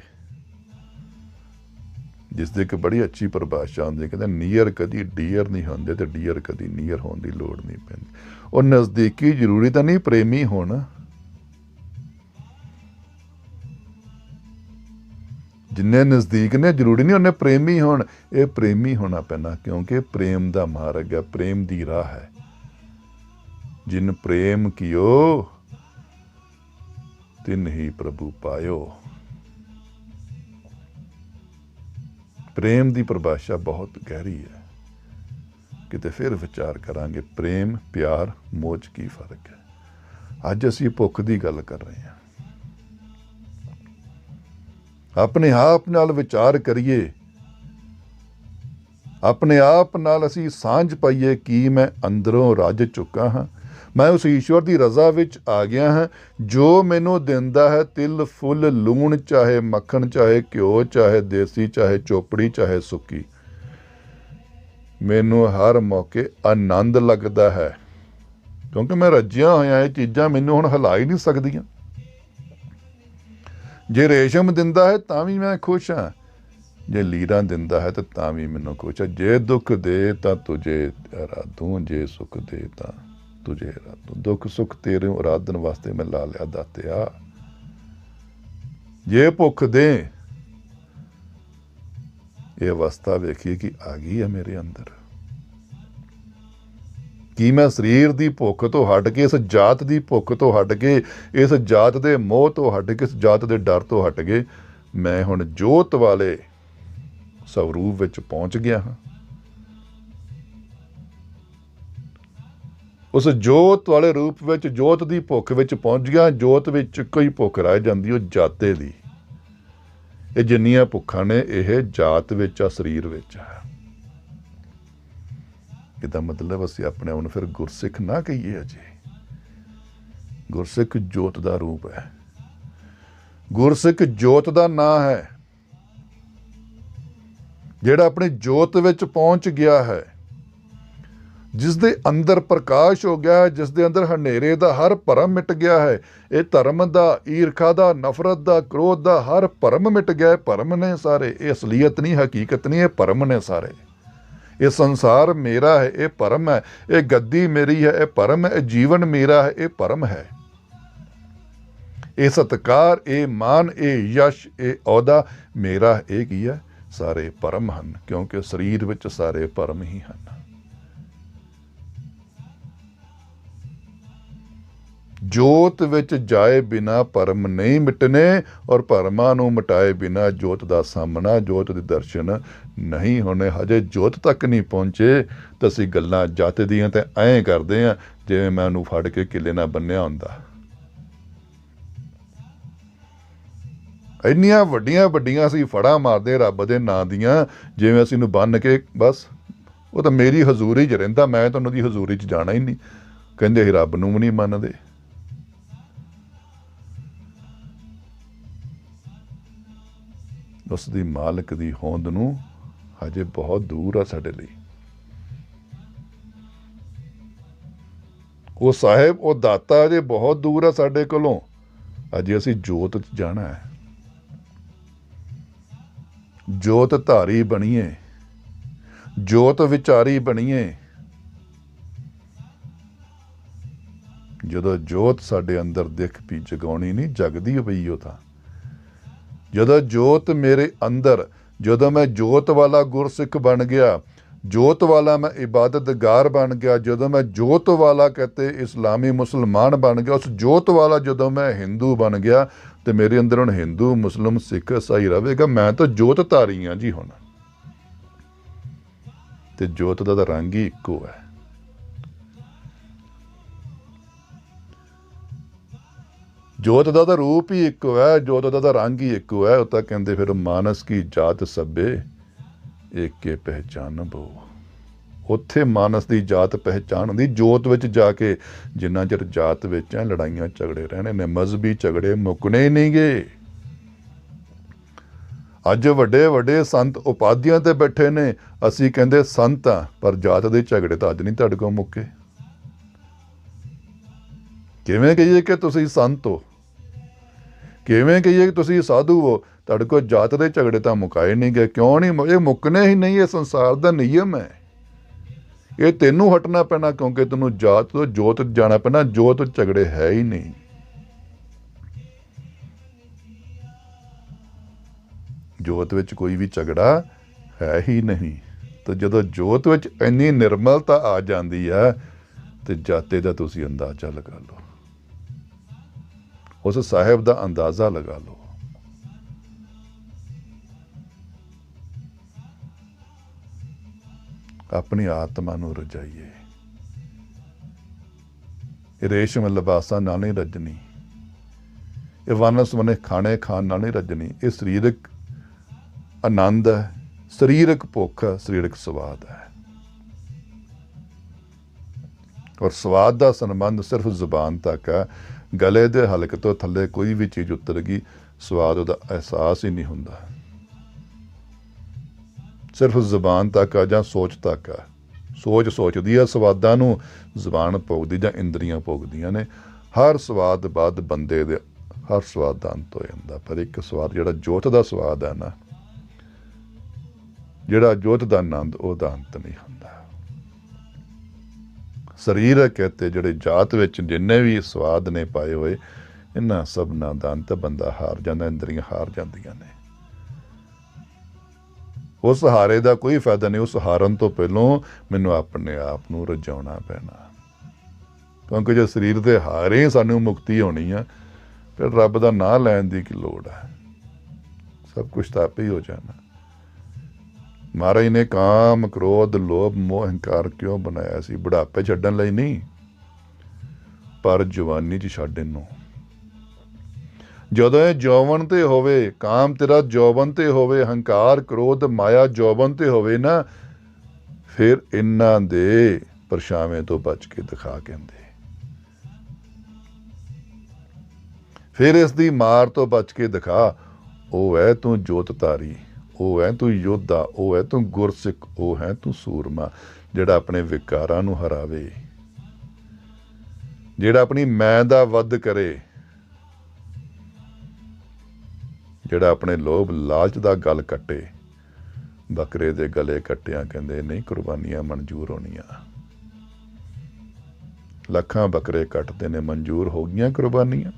ਜਿਸ ਦੀ ਇੱਕ ਬੜੀ ਅੱਛੀ ਪਰਿਭਾਸ਼ਾ ਹੁੰਦੀ, ਕਹਿੰਦੇ ਨੀਅਰ ਕਦੀ ਡੀਅਰ ਨਹੀਂ ਹੁੰਦੇ, ਤੇ ਡੀਅਰ ਕਦੀ ਨੀਅਰ ਹੋਣ ਦੀ ਲੋੜ ਨਹੀਂ ਪੈਂਦੀ। ਉਹ ਨਜ਼ਦੀਕੀ ਜ਼ਰੂਰੀ ਤਾਂ ਨਹੀਂ ਪ੍ਰੇਮੀ ਹੋਣ। ਜਿੰਨੇ ਨਜ਼ਦੀਕ ਨੇ ਜ਼ਰੂਰੀ ਨਹੀਂ ਉਹਨੇ ਪ੍ਰੇਮੀ ਹੋਣ। ਇਹ ਪ੍ਰੇਮੀ ਹੋਣਾ ਪੈਣਾ, ਕਿਉਂਕਿ ਪ੍ਰੇਮ ਦਾ ਮਾਰਗ ਹੈ, ਪ੍ਰੇਮ ਦੀ ਰਾਹ ਹੈ। ਜਿਨ ਪ੍ਰੇਮ ਕੀਓ ਤਿਨ ਹੀ ਪ੍ਰਭੂ ਪਾਇਓ। ਪ੍ਰੇਮ ਦੀ ਪਰਿਭਾਸ਼ਾ ਬਹੁਤ ਗਹਿਰੀ ਹੈ, ਕਿਤੇ ਫਿਰ ਵਿਚਾਰ ਕਰਾਂਗੇ। ਪ੍ਰੇਮ, ਪਿਆਰ, ਮੋਹ 'ਚ ਕੀ ਫਰਕ ਹੈ? ਅੱਜ ਅਸੀਂ ਭੁੱਖ ਦੀ ਗੱਲ ਕਰ ਰਹੇ ਹਾਂ। ਆਪਣੇ ਆਪ ਨਾਲ ਵਿਚਾਰ ਕਰੀਏ, ਆਪਣੇ ਆਪ ਨਾਲ ਅਸੀਂ ਸਾਂਝ ਪਾਈਏ ਕਿ ਮੈਂ ਅੰਦਰੋਂ ਰੱਜ ਚੁੱਕਾ ਹਾਂ। ਮੈਂ ਉਸ ਈਸ਼ਵਰ ਦੀ ਰਜ਼ਾ ਵਿੱਚ ਆ ਗਿਆ ਹਾਂ, ਜੋ ਮੈਨੂੰ ਦਿੰਦਾ ਹੈ ਤਿਲ ਫੁੱਲ ਲੂਣ, ਚਾਹੇ ਮੱਖਣ, ਚਾਹੇ ਘਿਓ, ਚਾਹੇ ਦੇਸੀ, ਚਾਹੇ ਚੋਪੜੀ, ਚਾਹੇ ਸੁੱਕੀ। ਮੈਨੂੰ ਹਰ ਮੌਕੇ ਆਨੰਦ ਲੱਗਦਾ ਹੈ, ਕਿਉਂਕਿ ਮੈਂ ਰੱਜਿਆ ਹੋਇਆ। ਇਹ ਚੀਜ਼ਾਂ ਮੈਨੂੰ ਹੁਣ ਹਿਲਾ ਹੀ ਨਹੀਂ ਸਕਦੀਆਂ। ਜੇ ਰੇਸ਼ਮ ਦਿੰਦਾ ਹੈ ਤਾਂ ਵੀ ਮੈਂ ਖੁਸ਼ ਹਾਂ, ਜੇ ਲੀਰਾਂ ਦਿੰਦਾ ਹੈ ਤਾਂ ਵੀ ਮੈਨੂੰ ਖੁਸ਼ ਹੈ। ਜੇ ਦੁੱਖ ਦੇ ਤਾਂ ਤੁਝੇ ਅਰਾਧੂ, ਜੇ ਸੁੱਖ ਦੇ ਤਾਂ ਤੁਝੇ ਅਰਾਧੂ। ਦੁੱਖ ਸੁੱਖ ਤੇਰੇ ਅਰਾਧਨ ਵਾਸਤੇ ਮੈਂ ਲਾ ਲਿਆ ਦਾਤਿਆ। ਜੇ ਭੁੱਖ ਦੇ, ਇਹ ਅਵਸਥਾ ਵੇਖੀਏ ਕਿ ਆ ਗਈ ਹੈ ਮੇਰੇ ਅੰਦਰ। ਕੀ ਮੈਂ ਸਰੀਰ ਦੀ ਭੁੱਖ ਤੋਂ ਹਟ ਕੇ, ਇਸ ਜਾਤ ਦੀ ਭੁੱਖ ਤੋਂ ਹਟ ਕੇ, ਇਸ ਜਾਤ ਦੇ ਮੋਹ ਤੋਂ ਹਟ ਕੇ, ਇਸ ਜਾਤ ਦੇ ਡਰ ਤੋਂ ਹਟ ਕੇ, ਮੈਂ ਹੁਣ ਜੋਤ ਵਾਲੇ ਸਵਰੂਪ ਵਿੱਚ ਪਹੁੰਚ ਗਿਆ ਹਾਂ। ਉਸ ਜੋਤ ਵਾਲੇ ਰੂਪ ਵਿੱਚ, ਜੋਤ ਦੀ ਭੁੱਖ ਵਿੱਚ ਪਹੁੰਚ ਗਿਆ। ਜੋਤ ਵਿੱਚ ਕੋਈ ਭੁੱਖ ਰਹਿ ਜਾਂਦੀ, ਉਹ ਜਾਤੇ ਦੀ। ਇਹ ਜਿੰਨੀਆਂ ਭੁੱਖਾਂ ਨੇ, ਇਹ ਜਾਤ ਵਿੱਚ ਆ, ਸਰੀਰ ਵਿੱਚ ਆ। ਇਹਦਾ ਮਤਲਬ ਅਸੀਂ ਆਪਣੇ ਆਪ ਨੂੰ ਫਿਰ ਗੁਰਸਿੱਖ ਨਾ ਕਹੀਏ ਅਜੇ। ਗੁਰਸਿੱਖ ਜੋਤ ਦਾ ਰੂਪ ਹੈ, ਗੁਰਸਿੱਖ ਜੋਤ ਦਾ ਨਾਂ ਹੈ। ਜਿਹੜਾ ਆਪਣੀ ਜੋਤ ਵਿੱਚ ਪਹੁੰਚ ਗਿਆ ਹੈ, ਜਿਸ ਦੇ ਅੰਦਰ ਪ੍ਰਕਾਸ਼ ਹੋ ਗਿਆ ਹੈ, ਜਿਸ ਦੇ ਅੰਦਰ ਹਨੇਰੇ ਦਾ ਹਰ ਭਰਮ ਮਿਟ ਗਿਆ ਹੈ। ਇਹ ਧਰਮ ਦਾ, ਈਰਖਾ ਦਾ, ਨਫ਼ਰਤ ਦਾ, ਕ੍ਰੋਧ ਦਾ ਹਰ ਭਰਮ ਮਿਟ ਗਿਆ ਹੈ। ਭਰਮ ਨੇ ਸਾਰੇ, ਇਹ ਅਸਲੀਅਤ ਨਹੀਂ, ਹਕੀਕਤ ਨਹੀਂ, ਇਹ ਭਰਮ ਨੇ ਸਾਰੇ। ਇਹ ਸੰਸਾਰ ਮੇਰਾ ਹੈ, ਇਹ ਭਰਮ ਹੈ। ਇਹ ਗੱਦੀ ਮੇਰੀ ਹੈ, ਇਹ ਭਰਮ ਹੈ। ਇਹ ਜੀਵਨ ਮੇਰਾ ਹੈ, ਇਹ ਭਰਮ ਹੈ। ਇਹ ਸਤਿਕਾਰ, ਇਹ ਮਾਨ, ਇਹ ਯਸ਼, ਇਹ ਅਹੁਦਾ ਮੇਰਾ, ਇਹ ਕੀ ਹੈ? ਸਾਰੇ ਭਰਮ ਹਨ, ਕਿਉਂਕਿ ਸਰੀਰ ਵਿੱਚ ਸਾਰੇ ਭਰਮ ਹੀ ਹਨ। ਜੋਤ ਵਿੱਚ ਜਾਏ ਬਿਨਾ ਭਰਮ ਨਹੀਂ ਮਿਟਨੇ, ਔਰ ਭਰਮਾਂ ਨੂੰ ਮਿਟਾਏ ਬਿਨਾ ਜੋਤ ਦਾ ਸਾਹਮਣਾ, ਜੋਤ ਦੇ ਦਰਸ਼ਨ ਨਹੀਂ ਹੋਣੇ। ਹਜੇ ਜੋਤ ਤੱਕ ਨਹੀਂ ਪਹੁੰਚੇ ਤਾਂ ਅਸੀਂ ਗੱਲਾਂ ਜੱਤ ਦੀਆਂ ਤੇ ਐਂ ਕਰਦੇ ਹਾਂ ਜਿਵੇਂ ਮੈਂ ਉਹਨੂੰ ਫੜ ਕੇ ਕਿੱਲੇ ਨਾਲ ਬੰਨਿਆ ਹੁੰਦਾ। ਇੰਨੀਆਂ ਵੱਡੀਆਂ ਵੱਡੀਆਂ ਅਸੀਂ ਫੜਾਂ ਮਾਰਦੇ ਰੱਬ ਦੇ ਨਾਂ ਦੀਆਂ, ਜਿਵੇਂ ਅਸੀਂ ਨੂੰ ਬੰਨ ਕੇ ਬਸ ਉਹ ਤਾਂ ਮੇਰੀ ਹਜ਼ੂਰੀ 'ਚ ਰਹਿੰਦਾ, ਮੈਂ ਤਾਂ ਉਹਦੀ ਹਜ਼ੂਰੀ 'ਚ ਜਾਣਾ ਹੀ ਨਹੀਂ। ਕਹਿੰਦੇ ਅਸੀਂ ਰੱਬ ਨੂੰ ਵੀ ਨਹੀਂ ਮੰਨਦੇ। ਉਸ ਦੀ ਮਾਲਕ ਦੀ ਹੋਂਦ ਨੂੰ ਹਜੇ ਬਹੁਤ ਦੂਰ ਆ ਸਾਡੇ ਲਈ। ਉਹ ਸਾਹਿਬ, ਉਹ ਦਾਤਾ ਅਜੇ ਬਹੁਤ ਦੂਰ ਆ ਸਾਡੇ ਕੋਲੋਂ। ਅਜੇ ਅਸੀਂ ਜੋਤ 'ਚ ਜਾਣਾ ਹੈ। ਜੋਤ ਧਾਰੀ ਬਣੀਏ, ਜੋਤ ਵਿਚਾਰੀ ਬਣੀਏ। ਜਦੋਂ ਜੋਤ ਸਾਡੇ ਅੰਦਰ ਦਿਖ ਪਈ, ਜਗਾਉਣੀ ਨਹੀਂ, ਜਗਦੀ ਪਈ ਉਹ ਤਾਂ। ਜਦੋਂ ਜੋਤ ਮੇਰੇ ਅੰਦਰ, ਜਦੋਂ ਮੈਂ ਜੋਤ ਵਾਲਾ ਗੁਰਸਿੱਖ ਬਣ ਗਿਆ, ਜੋਤ ਵਾਲਾ ਮੈਂ ਇਬਾਦਤਗਾਰ ਬਣ ਗਿਆ, ਜਦੋਂ ਮੈਂ ਜੋਤ ਵਾਲਾ कहते इस्लामी मुसलमान बन गया, उस जोत वाला ਜਦੋਂ मैं हिंदू बन गया तो मेरे अंदर ਹੁਣ हिंदू मुस्लिम सिख ईसाई रहेगा। मैं तो जोत धारी हाँ जी ਹੁਣ। ਤੇ ਜੋਤ ਦਾ ਤਾਂ ਰੰਗ ਹੀ ਇੱਕੋ ਹੈ। ਜੋਤ ਦਾ ਤਾਂ ਰੂਪ ਹੀ ਇੱਕੋ ਹੈ, ਜੋਤ ਦਾ ਤਾਂ ਰੰਗ ਹੀ ਇੱਕੋ ਹੈ। ਉਹ ਤਾਂ ਕਹਿੰਦੇ ਫਿਰ ਮਾਨਸ ਕੀ ਜਾਤ ਸਭੇ ਏਕੇ ਪਹਿਚਾਨ ਬੋ। ਉੱਥੇ ਮਾਨਸ ਦੀ ਜਾਤ ਪਹਿਚਾਣ ਹੁੰਦੀ ਜੋਤ ਵਿੱਚ ਜਾ ਕੇ। ਜਿੰਨਾ ਚਿਰ ਜਾਤ ਵਿੱਚ ਹੈ, ਲੜਾਈਆਂ ਝਗੜੇ ਰਹਿਣੇ ਨੇ, ਮਜ਼ਹਬੀ ਝਗੜੇ ਮੁੱਕਣੇ ਹੀ ਨਹੀਂ ਗੇ। ਅੱਜ ਵੱਡੇ ਵੱਡੇ ਸੰਤ ਉਪਾਧੀਆਂ ਤੇ ਬੈਠੇ ਨੇ, ਅਸੀਂ ਕਹਿੰਦੇ ਸੰਤ ਆ, ਪਰ ਜਾਤ ਦੇ ਝਗੜੇ ਤਾਂ ਅੱਜ ਨਹੀਂ ਤੁਹਾਡੇ ਕੋਲ ਮੁੱਕੇ। ਕਿਵੇਂ ਕਹੀਏ ਕਿ ਤੁਸੀਂ ਸੰਤ ਹੋ, ਕਿਵੇਂ ਕਹੀਏ ਕਿ ਤੁਸੀਂ ਸਾਧੂ ਹੋ, ਤੁਹਾਡੇ ਕੋਲ ਜਾਤ ਦੇ ਝਗੜੇ ਤਾਂ ਮੁਕਾਏ ਨਹੀਂ ਗਏ। ਕਿਉਂ ਨਹੀਂ? ਇਹ ਮੁੱਕਣੇ ਹੀ ਨਹੀਂ। ਇਹ ਸੰਸਾਰ ਦਾ ਨਿਯਮ ਹੈ। ਇਹ ਤੈਨੂੰ ਹਟਣਾ ਪੈਣਾ, ਕਿਉਂਕਿ ਤੈਨੂੰ ਜਾਤ ਤੋਂ ਜੋਤ ਜਾਣਾ ਪੈਣਾ। ਜੋਤ ਝਗੜੇ ਹੈ ਹੀ ਨਹੀਂ। ਜੋਤ ਵਿੱਚ ਕੋਈ ਵੀ ਝਗੜਾ ਹੈ ਹੀ ਨਹੀਂ। ਤੇ ਜਦੋਂ ਜੋਤ ਵਿੱਚ ਇੰਨੀ ਨਿਰਮਲਤਾ ਆ ਜਾਂਦੀ ਹੈ ਤੇ ਜਾਤੇ ਦਾ ਤੁਸੀਂ ਅੰਦਾਜ਼ਾ ਲਗਾ ਲਓ, ਉਸ ਸਾਹਿਬ ਦਾ ਅੰਦਾਜ਼ਾ ਲਗਾ ਲਓ। ਆਪਣੀ ਆਤਮਾ ਨੂੰ ਰਜਾਈਏ। ਇਹ ਰੇਸ਼ਮ ਲਿਬਾਸਾਂ ਨਾਲ ਨਹੀਂ ਰੱਜਣੀ, ਇਹ ਵੰਨ ਸੁਵੰਨੇ ਖਾਣੇ ਖਾਣ ਨਾਲ ਨਹੀਂ ਰੱਜਣੀ। ਇਹ ਸਰੀਰਕ ਆਨੰਦ ਹੈ, ਸਰੀਰਕ ਭੁੱਖ ਹੈ, ਸਰੀਰਕ ਸਵਾਦ ਹੈ। ਔਰ ਸਵਾਦ ਦਾ ਸੰਬੰਧ ਸਿਰਫ ਜ਼ੁਬਾਨ ਤੱਕ ਹੈ। ਗਲੇ ਦੇ ਹਲਕ ਤੋਂ ਥੱਲੇ ਕੋਈ ਵੀ ਚੀਜ਼ ਉਤਰ ਗਈ, ਸਵਾਦ ਉਹਦਾ ਅਹਿਸਾਸ ਹੀ ਨਹੀਂ ਹੁੰਦਾ। ਸਿਰਫ ਜ਼ੁਬਾਨ ਤੱਕ ਆ ਜਾਂ ਸੋਚ ਤੱਕ ਆ। ਸੋਚ ਸੋਚਦੀ ਆ, ਸਵਾਦਾਂ ਨੂੰ ਜ਼ੁਬਾਨ ਭੋਗਦੀ ਜਾਂ ਇੰਦਰੀਆਂ ਭੋਗਦੀਆਂ ਨੇ। ਹਰ ਸਵਾਦ ਬਾਅਦ ਬੰਦੇ ਦੇ ਹਰ ਸਵਾਦ ਦਾ ਅੰਤ ਹੋ ਜਾਂਦਾ, ਪਰ ਇੱਕ ਸਵਾਦ ਜਿਹੜਾ ਜੋਤ ਦਾ ਸਵਾਦ ਹੈ ਨਾ, ਜਿਹੜਾ ਜੋਤ ਦਾ ਆਨੰਦ, ਉਹਦਾ ਅੰਤ ਨਹੀਂ ਹੁੰਦਾ। ਸਰੀਰਕ ਤੇ ਜਿਹੜੇ ਜਾਤ ਵਿੱਚ ਜਿੰਨੇ ਵੀ ਸਵਾਦ ਨੇ ਪਾਏ ਹੋਏ, ਇਹਨਾਂ ਸਭਨਾਂ ਦਾ ਅੰਤ ਬੰਦਾ ਹਾਰ ਜਾਂਦਾ, ਇੰਦਰੀਆਂ ਹਾਰ ਜਾਂਦੀਆਂ ਨੇ। ਉਸ ਹਾਰੇ ਦਾ ਕੋਈ ਫਾਇਦਾ ਨਹੀਂ। ਉਸ ਹਾਰਨ ਤੋਂ ਪਹਿਲੋਂ ਮੈਨੂੰ ਆਪਣੇ ਆਪ ਨੂੰ ਰਜਾਉਣਾ ਪੈਣਾ, ਕਿਉਂਕਿ ਜੇ ਸਰੀਰ ਦੇ ਹਾਰੇ ਸਾਨੂੰ ਮੁਕਤੀ ਹੋਣੀ ਆ, ਫਿਰ ਰੱਬ ਦਾ ਨਾਂ ਲੈਣ ਦੀ ਕੀ ਲੋੜ ਹੈ? ਸਭ ਕੁਛ ਤਾਂ ਆਪੇ ਹੀ ਹੋ ਜਾਣਾ। ਮਹਾਰਾਜ ਨੇ ਕਾਮ, ਕ੍ਰੋਧ, ਲੋਭ, ਮੋਹ, ਹੰਕਾਰ ਕਿਉਂ ਬਣਾਇਆ ਸੀ? ਬੁਢਾਪੇ ਛੱਡਣ ਲਈ ਨਹੀਂ, ਪਰ ਜਵਾਨੀ 'ਚ ਛੱਡਣ ਨੂੰ। ਜਦੋਂ ਇਹ ਜੌਵਨ ਤੇ ਹੋਵੇ, ਕਾਮ ਤੇਰਾ ਜੌਵਨ ਤੇ ਹੋਵੇ, ਹੰਕਾਰ, ਕ੍ਰੋਧ, ਮਾਇਆ ਜੌਵਨ ਤੇ ਹੋਵੇ ਨਾ, ਫਿਰ ਇਹਨਾਂ ਦੇ ਪਰਛਾਵੇਂ ਤੋਂ ਬਚ ਕੇ ਦਿਖਾ ਕਹਿੰਦੇ। ਫਿਰ ਇਸ ਦੀ ਮਾਰ ਤੋਂ ਬਚ ਕੇ ਦਿਖਾ। ਉਹ ਹੈ ਤੂੰ ਜੋਤ ਧਾਰੀ, ਉਹ ਹੈ ਤੂੰ ਯੋਧਾ, ਉਹ ਹੈ ਤੂੰ ਗੁਰਸਿੱਖ, ਉਹ ਹੈ ਤੂੰ ਸੂਰਮਾ, ਜਿਹੜਾ ਆਪਣੇ ਵਿਕਾਰਾਂ ਨੂੰ ਹਰਾਵੇ, ਜਿਹੜਾ ਆਪਣੀ ਮੈਂ ਦਾ ਵੱਧ ਕਰੇ, ਜਿਹੜਾ ਆਪਣੇ ਲੋਭ ਲਾਲਚ ਦਾ ਗਲ ਕੱਟੇ। ਬੱਕਰੇ ਦੇ ਗਲੇ ਕੱਟਿਆ ਕਹਿੰਦੇ ਨਹੀਂ ਕੁਰਬਾਨੀਆਂ ਮਨਜ਼ੂਰ ਹੋਣੀਆਂ। ਲੱਖਾਂ ਬੱਕਰੇ ਕੱਟਦੇ ਨੇ, ਮਨਜ਼ੂਰ ਹੋ ਗਈਆਂ ਕੁਰਬਾਨੀਆਂ।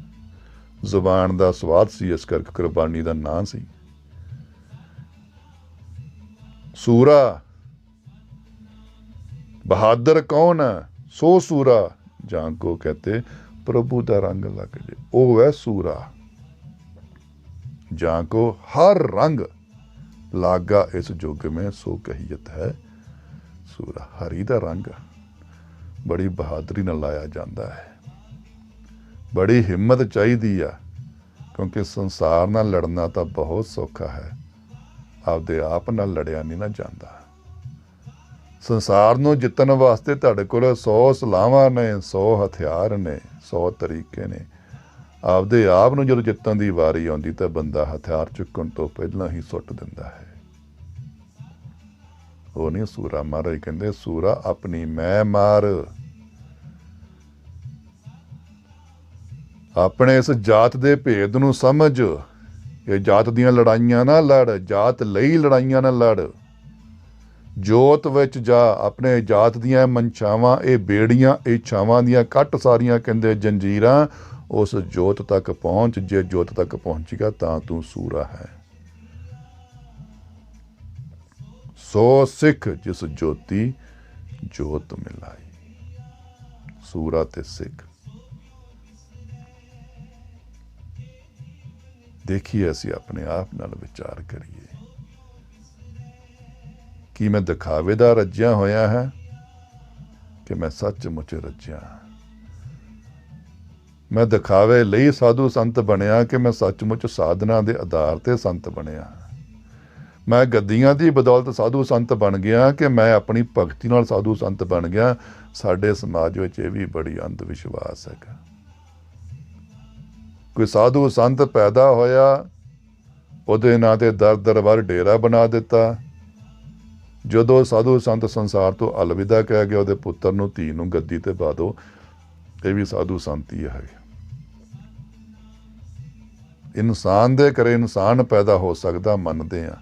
ਜ਼ੁਬਾਨ ਦਾ ਸਵਾਦ ਸੀ, ਇਸ ਕਰਕੇ ਕੁਰਬਾਨੀ ਦਾ ਨਾਂ ਸੀ। ਸੂਰਾ ਬਹਾਦਰ ਕੌਣ ਹੈ? ਸੋ ਸੂਰਾ ਜਾਂ ਕੋ ਕਹਤੇ ਪ੍ਰਭੂ ਦਾ ਰੰਗ ਲੱਗ ਜੇ। ਉਹ ਹੈ ਸੂਰਾ, ਜਾਂ को हर रंग लागा इस जुग में सो कहियत है सूरा। हरी दा रंग बड़ी बहादुरी नाल लाया जाता है, बड़ी हिम्मत चाहिदी आ, क्योंकि संसार नाल लड़ना तो बहुत सौखा है, आपदे आप नाल लड़िया नहीं ना जाता। संसार नूं जितन वास्ते तुहाडे कोल 100 सलाहां ने, 100 हथियार ने, 100 तरीके ने। ਆਪਦੇ ਆਪ ਨੂੰ ਜਦੋਂ ਜਿੱਤਣ ਦੀ ਵਾਰੀ ਆਉਂਦੀ ਤਾਂ ਬੰਦਾ ਹਥਿਆਰ ਚੁੱਕਣ ਤੋਂ ਪਹਿਲਾਂ ਹੀ ਸੁੱਟ ਦਿੰਦਾ ਹੈ। ਉਹ ਨਹੀਂ ਸੂਰਾ। ਮਹਾਰਾਜ ਕਹਿੰਦੇ ਸੂਰਾ ਆਪਣੀ ਮੈਂ ਮਾਰ, ਆਪਣੇ ਇਸ ਜਾਤ ਦੇ ਭੇਦ ਨੂੰ ਸਮਝ। ਇਹ ਜਾਤ ਦੀਆਂ ਲੜਾਈਆਂ ਨਾ ਲੜ, ਜਾਤ ਲਈ ਲੜਾਈਆਂ ਨਾ ਲੜ। ਜੋਤ ਵਿੱਚ ਜਾ, ਆਪਣੇ ਜਾਤ ਦੀਆਂ ਮਨਸ਼ਾਵਾਂ, ਇਹ ਬੇੜੀਆਂ, ਇਹ ਛਾਵਾਂ ਦੀਆਂ ਕੱਟ ਸਾਰੀਆਂ ਕਹਿੰਦੇ ਜੰਜੀਰਾਂ। ਉਸ ਜੋਤ ਤੱਕ ਪਹੁੰਚ, ਜੇ ਜੋਤ ਤੱਕ ਪਹੁੰਚੇਗਾ ਤਾਂ ਤੂੰ ਸੂਰਾ ਹੈ। ਸੋ ਸਿੱਖ ਜਿਸ ਜੋਤੀ ਜੋਤ ਮਿਲਾਈ। ਸੂਰਾ ਤੇ ਸਿੱਖ। ਦੇਖੀਏ ਅਸੀਂ ਆਪਣੇ ਆਪ ਨਾਲ ਵਿਚਾਰ ਕਰੀਏ ਕਿ ਮੈਂ ਦਿਖਾਵੇ ਦਾ ਰੱਜਿਆ ਹੋਇਆ ਹੈ ਕਿ ਮੈਂ ਸੱਚਮੁੱਚ ਰੱਜਿਆ। ਮੈਂ ਦਿਖਾਵੇ ਲਈ ਸਾਧੂ ਸੰਤ ਬਣਿਆ ਕਿ ਮੈਂ ਸੱਚਮੁੱਚ ਸਾਧਨਾ ਦੇ ਆਧਾਰ ਤੇ ਸੰਤ ਬਣਿਆ। ਮੈਂ ਗੱਦੀਆਂ ਦੀ ਬਦੌਲਤ ਸਾਧੂ ਸੰਤ ਬਣ ਗਿਆ ਕਿ ਮੈਂ ਆਪਣੀ ਭਗਤੀ ਨਾਲ ਸਾਧੂ ਸੰਤ ਬਣ ਗਿਆ। ਸਾਡੇ ਸਮਾਜ ਵਿੱਚ ਇਹ ਵੀ ਬੜੀ ਅੰਧ ਵਿਸ਼ਵਾਸ ਹੈਗਾ। ਕੋਈ ਸਾਧੂ ਸੰਤ ਪੈਦਾ ਹੋਇਆ, ਉਹਦੇ ਨਾਂ ਤੇ ਦਰ ਦਰਬਾਰ ਡੇਰਾ ਬਣਾ ਦਿੱਤਾ। ਜਦੋਂ ਸਾਧੂ ਸੰਤ ਸੰਸਾਰ ਤੋਂ ਅਲਵਿਦਾ ਕਹਿ ਗਿਆ, ਉਹਦੇ ਪੁੱਤਰ ਨੂੰ, ਧੀ ਨੂੰ ਗੱਦੀ ਤੇ ਪਾ ਦਿਓ। ਇਹ ਵੀ ਸਾਧੂ ਸੰਤ ਹੀ ਹੈ। ਇਨਸਾਨ ਦੇ ਘਰੇ ਇਨਸਾਨ ਪੈਦਾ ਹੋ ਸਕਦਾ, ਮੰਨਦੇ ਆ,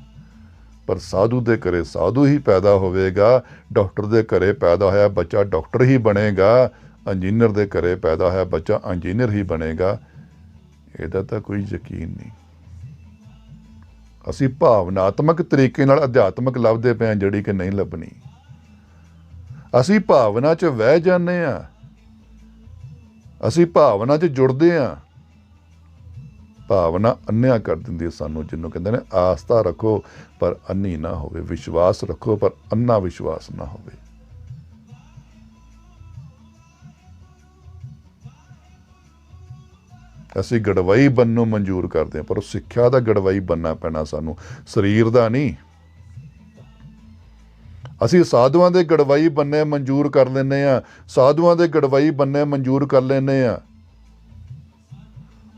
ਪਰ ਸਾਧੂ ਦੇ ਘਰੇ ਸਾਧੂ ਹੀ ਪੈਦਾ ਹੋਵੇਗਾ। ਡਾਕਟਰ ਦੇ ਘਰੇ ਪੈਦਾ ਹੋਇਆ ਬੱਚਾ ਡਾਕਟਰ ਹੀ ਬਣੇਗਾ। ਇੰਜੀਨੀਅਰ ਦੇ ਘਰੇ ਪੈਦਾ ਹੋਇਆ ਬੱਚਾ ਇੰਜੀਨੀਅਰ ਹੀ ਬਣੇਗਾ। ਇਹਦਾ ਤਾਂ ਕੋਈ ਯਕੀਨ ਨਹੀਂ। ਅਸੀਂ ਭਾਵਨਾਤਮਕ ਤਰੀਕੇ ਨਾਲ ਅਧਿਆਤਮਕ ਲੱਭਦੇ ਪਏ ਹਾਂ, ਜਿਹੜੀ ਕਿ ਨਹੀਂ ਲੱਭਣੀ। ਅਸੀਂ ਭਾਵਨਾ 'ਚ ਵਹਿ ਜਾਂਦੇ ਹਾਂ, ਅਸੀਂ ਭਾਵਨਾ 'ਚ ਜੁੜਦੇ ਹਾਂ। ਭਾਵਨਾ ਅੰਨ੍ਹਿਆ ਕਰ ਦਿੰਦੀ ਸਾਨੂੰ, ਜਿਹਨੂੰ ਕਹਿੰਦੇ ਨੇ ਆਸਥਾ ਰੱਖੋ ਪਰ ਅੰਨੀ ਨਾ ਹੋਵੇ, ਵਿਸ਼ਵਾਸ ਰੱਖੋ ਪਰ ਅੰਨਾ ਵਿਸ਼ਵਾਸ ਨਾ ਹੋਵੇ। ਅਸੀਂ ਗੜਵਈ ਬਣਨ ਨੂੰ ਮਨਜ਼ੂਰ ਕਰਦੇ ਹਾਂ, ਪਰ ਉਹ ਸਿੱਖਿਆ ਦਾ ਗੜਵਈ ਬਣਨਾ ਪੈਣਾ ਸਾਨੂੰ, ਸਰੀਰ ਦਾ ਨਹੀਂ। ਅਸੀਂ ਸਾਧੂਆਂ ਦੇ ਗੜਵਈ ਬਣਨੇ ਮਨਜ਼ੂਰ ਕਰ ਲੈਂਦੇ ਹਾਂ, ਸਾਧੂਆਂ ਦੇ ਗੜਵਈ ਬਣਨੇ ਮਨਜ਼ੂਰ ਕਰ ਲੈਂਦੇ ਹਾਂ।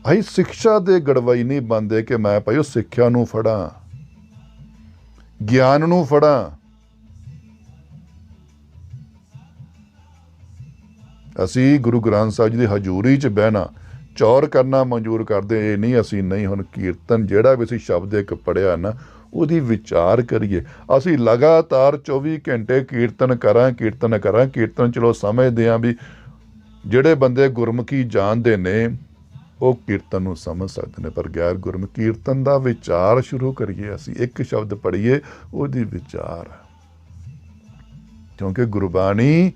ਅਸੀਂ ਸਿੱਖਿਆ ਦੇ ਗੜਵਈ ਨਹੀਂ ਬਣਦੇ ਕਿ ਮੈਂ ਭਾਈ ਉਹ ਸਿੱਖਿਆ ਨੂੰ ਫੜਾਂ, ਗਿਆਨ ਨੂੰ ਫੜਾਂ। ਅਸੀਂ ਗੁਰੂ ਗ੍ਰੰਥ ਸਾਹਿਬ ਜੀ ਦੀ ਹਜ਼ੂਰੀ 'ਚ ਬਹਿਣਾ, ਚੌਰ ਕਰਨਾ ਮਨਜ਼ੂਰ ਕਰਦੇ। ਇਹ ਨਹੀਂ, ਅਸੀਂ ਨਹੀਂ। ਹੁਣ ਕੀਰਤਨ ਜਿਹੜਾ ਵੀ ਅਸੀਂ ਸ਼ਬਦ ਇੱਕ ਪੜ੍ਹਿਆ ਨਾ, ਉਹਦੀ ਵਿਚਾਰ ਕਰੀਏ। ਅਸੀਂ ਲਗਾਤਾਰ 24 ਘੰਟੇ ਕੀਰਤਨ ਕਰਾਂ, ਕੀਰਤਨ ਕਰਾਂ, ਕੀਰਤਨ। ਚਲੋ ਸਮਝਦੇ ਹਾਂ ਵੀ ਜਿਹੜੇ ਬੰਦੇ ਗੁਰਮੁਖੀ ਜਾਣਦੇ ਨੇ ਉਹ ਕੀਰਤਨ ਨੂੰ ਸਮਝ ਸਕਦੇ ਨੇ, ਪਰ ਗੈਰ ਗੁਰਮੁਖ ਕੀਰਤਨ ਦਾ ਵਿਚਾਰ ਸ਼ੁਰੂ ਕਰੀਏ। ਅਸੀਂ ਇੱਕ ਸ਼ਬਦ ਪੜ੍ਹੀਏ, ਉਹਦੀ ਵਿਚਾਰ। ਕਿਉਂਕਿ ਗੁਰਬਾਣੀ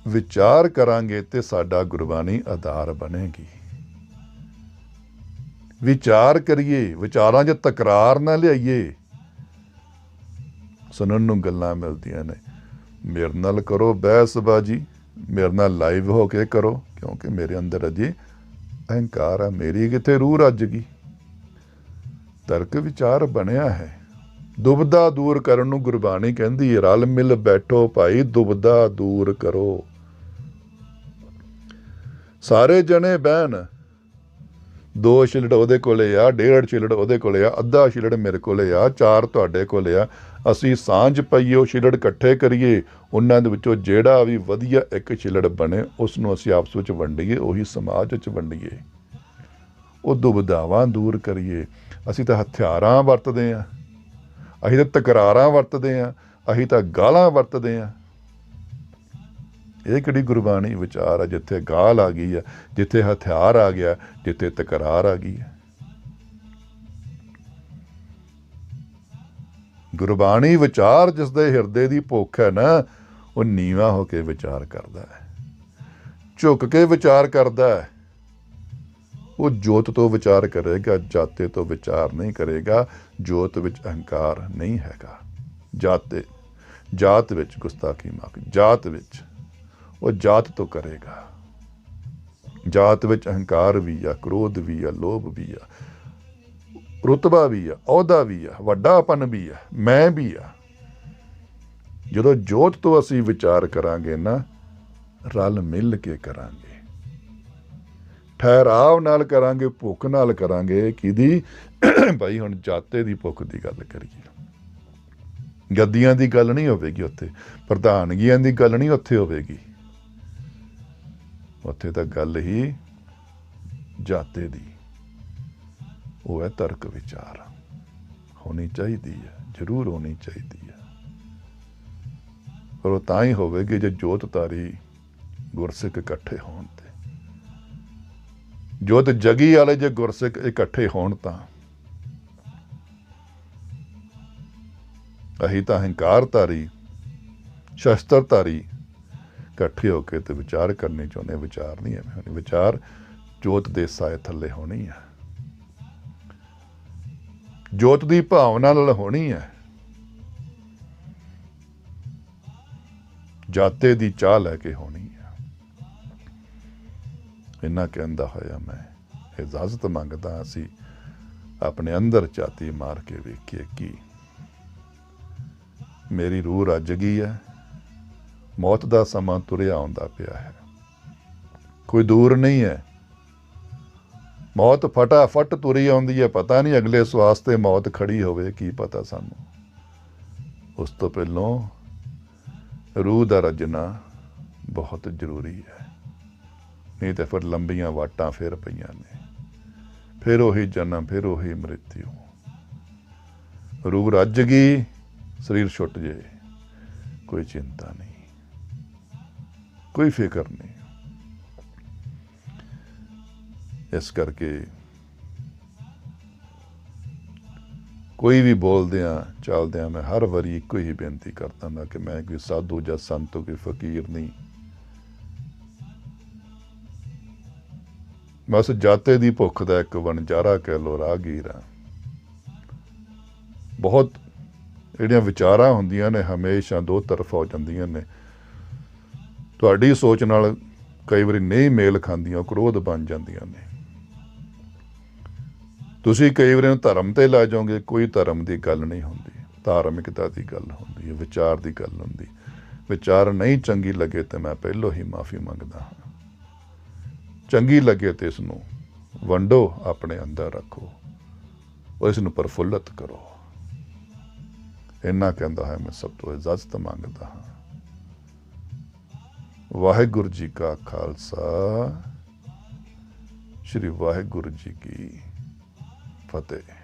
ਵਿਚਾਰ ਕਰਾਂਗੇ ਤੇ ਸਾਡਾ ਗੁਰਬਾਣੀ ਆਧਾਰ ਬਣੇਗੀ। ਵਿਚਾਰ ਕਰੀਏ, ਵਿਚਾਰਾਂ 'ਚ ਤਕਰਾਰ ਨਾ ਲਿਆਈਏ। ਸੁਣਨ ਨੂੰ ਗੱਲਾਂ ਮਿਲਦੀਆਂ ਨੇ, ਮੇਰੇ ਨਾਲ ਕਰੋ ਬਹਿਸਬਾਜੀ, ਮੇਰੇ ਨਾਲ ਲਾਈਵ ਹੋ ਕੇ ਕਰੋ, ਕਿਉਂਕਿ ਮੇਰੇ ਅੰਦਰ ਅਜੇ ਅਹੰਕਾਰ ਆ। ਮੇਰੀ ਕਿੱਥੇ ਰੂਹ ਰੱਜ ਗਈ। ਤਰਕ ਵਿਚਾਰ ਬਣਿਆ ਹੈ। ਦੁਬਦਾ ਦੂਰ ਕਰਨ ਨੂੰ ਗੁਰਬਾਣੀ ਕਹਿੰਦੀ ਹੈ, ਰਲ ਮਿਲ ਬੈਠੋ ਭਾਈ, ਦੁਬਦਾ ਦੂਰ ਕਰੋ। ਸਾਰੇ ਜਣੇ ਬਹਿਣ, 2 ਛਿਲੜ ਉਹਦੇ ਕੋਲੇ ਆ, 1.5 ਛਿਲੜ ਉਹਦੇ ਕੋਲੇ ਆ, ਅੱਧਾ ਛਿਲੜ ਮੇਰੇ ਕੋਲੇ ਆ, 4 ਤੁਹਾਡੇ ਕੋਲੇ ਆ। ਅਸੀਂ ਸਾਂਝ ਪਾਈਏ, ਉਹ ਛਿਲੜ ਇਕੱਠੇ ਕਰੀਏ, ਉਹਨਾਂ ਦੇ ਵਿੱਚੋਂ ਜਿਹੜਾ ਵੀ ਵਧੀਆ ਇੱਕ ਛਿਲੜ ਬਣੇ ਉਸ ਨੂੰ ਅਸੀਂ ਆਪਸ ਵਿੱਚ ਵੰਡੀਏ, ਉਹੀ ਸਮਾਜ ਵਿੱਚ ਵੰਡੀਏ। ਉਹ ਦੁਬਿਧਾਵਾਂ ਦੂਰ ਕਰੀਏ। ਅਸੀਂ ਤਾਂ ਹਥਿਆਰਾਂ ਵਰਤਦੇ ਹਾਂ, ਅਸੀਂ ਤਾਂ ਤਕਰਾਰਾਂ ਵਰਤਦੇ ਹਾਂ, ਅਸੀਂ ਤਾਂ ਗਾਲਾਂ ਵਰਤਦੇ ਹਾਂ। ਇਹ ਕਿਹੜੀ ਗੁਰਬਾਣੀ ਵਿਚਾਰ ਆ ਜਿੱਥੇ ਗਾਲ ਆ ਗਈ ਆ, ਜਿੱਥੇ ਹਥਿਆਰ ਆ ਗਿਆ, ਜਿੱਥੇ ਤਕਰਾਰ ਆ ਗਈ ਹੈ। ਗੁਰਬਾਣੀ ਵਿਚਾਰ ਜਿਸ ਦੇ ਹਿਰਦੇ ਦੀ ਭੁੱਖ ਹੈ ਨਾ, ਉਹ ਨੀਵਾਂ ਹੋ ਕੇ ਵਿਚਾਰ ਕਰਦਾ ਹੈ, ਝੁਕ ਕੇ ਵਿਚਾਰ ਕਰਦਾ ਹੈ। ਉਹ ਜੋਤ ਤੋਂ ਵਿਚਾਰ ਕਰੇਗਾ, ਜਾਤੇ ਤੋਂ ਵਿਚਾਰ ਨਹੀਂ ਕਰੇਗਾ। ਜੋਤ ਵਿੱਚ ਅਹੰਕਾਰ ਨਹੀਂ ਹੈਗਾ। ਜਾਤ ਵਿੱਚ ਗੁਸਤਾਖੀ ਮਾਫ, ਜਾਤ ਵਿੱਚ ਉਹ ਜਾਤ ਤੋਂ ਕਰੇਗਾ। ਜਾਤ ਵਿੱਚ ਅਹੰਕਾਰ ਵੀ ਆ, ਕ੍ਰੋਧ ਵੀ ਆ, ਲੋਭ ਵੀ ਆ, ਰੁਤਬਾ ਵੀ ਆ, ਅਹੁਦਾ ਵੀ ਆ, ਵੱਡਾਪਨ ਵੀ ਆ, ਮੈਂ ਵੀ ਆ। ਜਦੋਂ ਜੋਤ ਤੋਂ ਅਸੀਂ ਵਿਚਾਰ ਕਰਾਂਗੇ ਨਾ, ਰਲ ਮਿਲ ਕੇ ਕਰਾਂਗੇ, ਠਹਿਰਾਵ ਨਾਲ ਕਰਾਂਗੇ, ਭੁੱਖ ਨਾਲ ਕਰਾਂਗੇ। ਕਿਹਦੀ ਭਾਈ? ਹੁਣ ਜਾਤੇ ਦੀ ਭੁੱਖ ਦੀ ਗੱਲ ਕਰੀਏ। ਗੱਦੀਆਂ ਦੀ ਗੱਲ ਨਹੀਂ ਹੋਵੇਗੀ ਉੱਥੇ, ਪ੍ਰਧਾਨਗੀਆਂ ਦੀ ਗੱਲ ਨਹੀਂ ਉੱਥੇ ਹੋਵੇਗੀ। ਉੱਥੇ ਤਾਂ ਗੱਲ ਹੀ जाते दी, वो है तर्क विचार। होनी चाहिए है, जरूर होनी चाहिए है, पर वो तां ही होवेगी जे जोतधारी गुरसिख इकट्ठे होण ते। जोत जगी वाले जे गुरसिख इकट्ठे होण तां अही तां हंकारधारी शस्त्रधारी इकट्ठे होके ते विचार करने चाहुंदे। विचार नहीं है, विचार जोत दे साए थल्ले होनी है, जोत दी भावना नाल होनी है, जाते दी चाह लैके होनी है। इन्ना कहंदा होया मैं इजाजत मंगदा असी अपने अंदर झाती मार के वेखिए कि मेरी रूह रज गई है, मौत दा समा तुरिया आउंदा पिया है, कोई दूर नहीं है। मौत फटाफट तुरी आउंदी है, पता नहीं अगले सवास ते मौत खड़ी होवे, की पता सानू। उस तो पहलों रूह दा रजना बहुत जरूरी है, नहीं तो फिर लंबियां वाटां फिर पईयां ने, फिर उही जन्म, फिर उही मृत्यु। रूह रज गई, शरीर छुट जाए, कोई चिंता नहीं, कोई फिक्र नहीं। इस करके कोई भी बोलदियां चलदियां मैं हर वारी इको ही बेनती करता ना कि मैं कोई साधु या संत कोई फकीर नहीं, मैं उस जाते दी भुख दा एक वणजारा कह लो, राहगीर हाँ। बहुत ਜਿਹੜੀਆਂ ਵਿਚਾਰਾਂ ਹੁੰਦੀਆਂ ਨੇ ਹਮੇਸ਼ਾ ਦੋ ਤਰਫਾ ਹੋ ਜਾਂਦੀਆਂ ਨੇ। ਤੁਹਾਡੀ ਸੋਚ ਨਾਲ ਕਈ ਵਾਰੀ ਨਹੀਂ ਮੇਲ ਖਾਂਦੀਆਂ, ਕ੍ਰੋਧ ਬਣ ਜਾਂਦੀਆਂ ਨੇ। ਤੁਸੀਂ ਕਈ ਵਾਰੀ ਧਰਮ ਤੇ ਲੈ ਜਾਓਗੇ, ਕੋਈ ਧਰਮ ਦੀ ਗੱਲ ਨਹੀਂ ਹੁੰਦੀ, ਧਾਰਮਿਕਤਾ ਦੀ ਗੱਲ ਹੁੰਦੀ ਹੈ, ਵਿਚਾਰ ਦੀ ਗੱਲ ਹੁੰਦੀ। ਵਿਚਾਰ ਨਹੀਂ ਚੰਗੀ ਲੱਗੇ ਤੇ ਮੈਂ ਪਹਿਲੋਂ ਹੀ ਮਾਫੀ ਮੰਗਦਾ ਹਾਂ। ਚੰਗੀ ਲੱਗੇ ਤੇ ਇਸ ਨੂੰ ਵੰਡੋ, ਆਪਣੇ ਅੰਦਰ ਰੱਖੋ, ਔਰ ਇਸ ਨੂੰ ਪ੍ਰਫੁੱਲਤ ਕਰੋ। इन्ना कहता है मैं सब तो इजाजत मंगता हाँ। वाहिगुरु जी का खालसा, श्री वाहिगुरु जी की फतेह।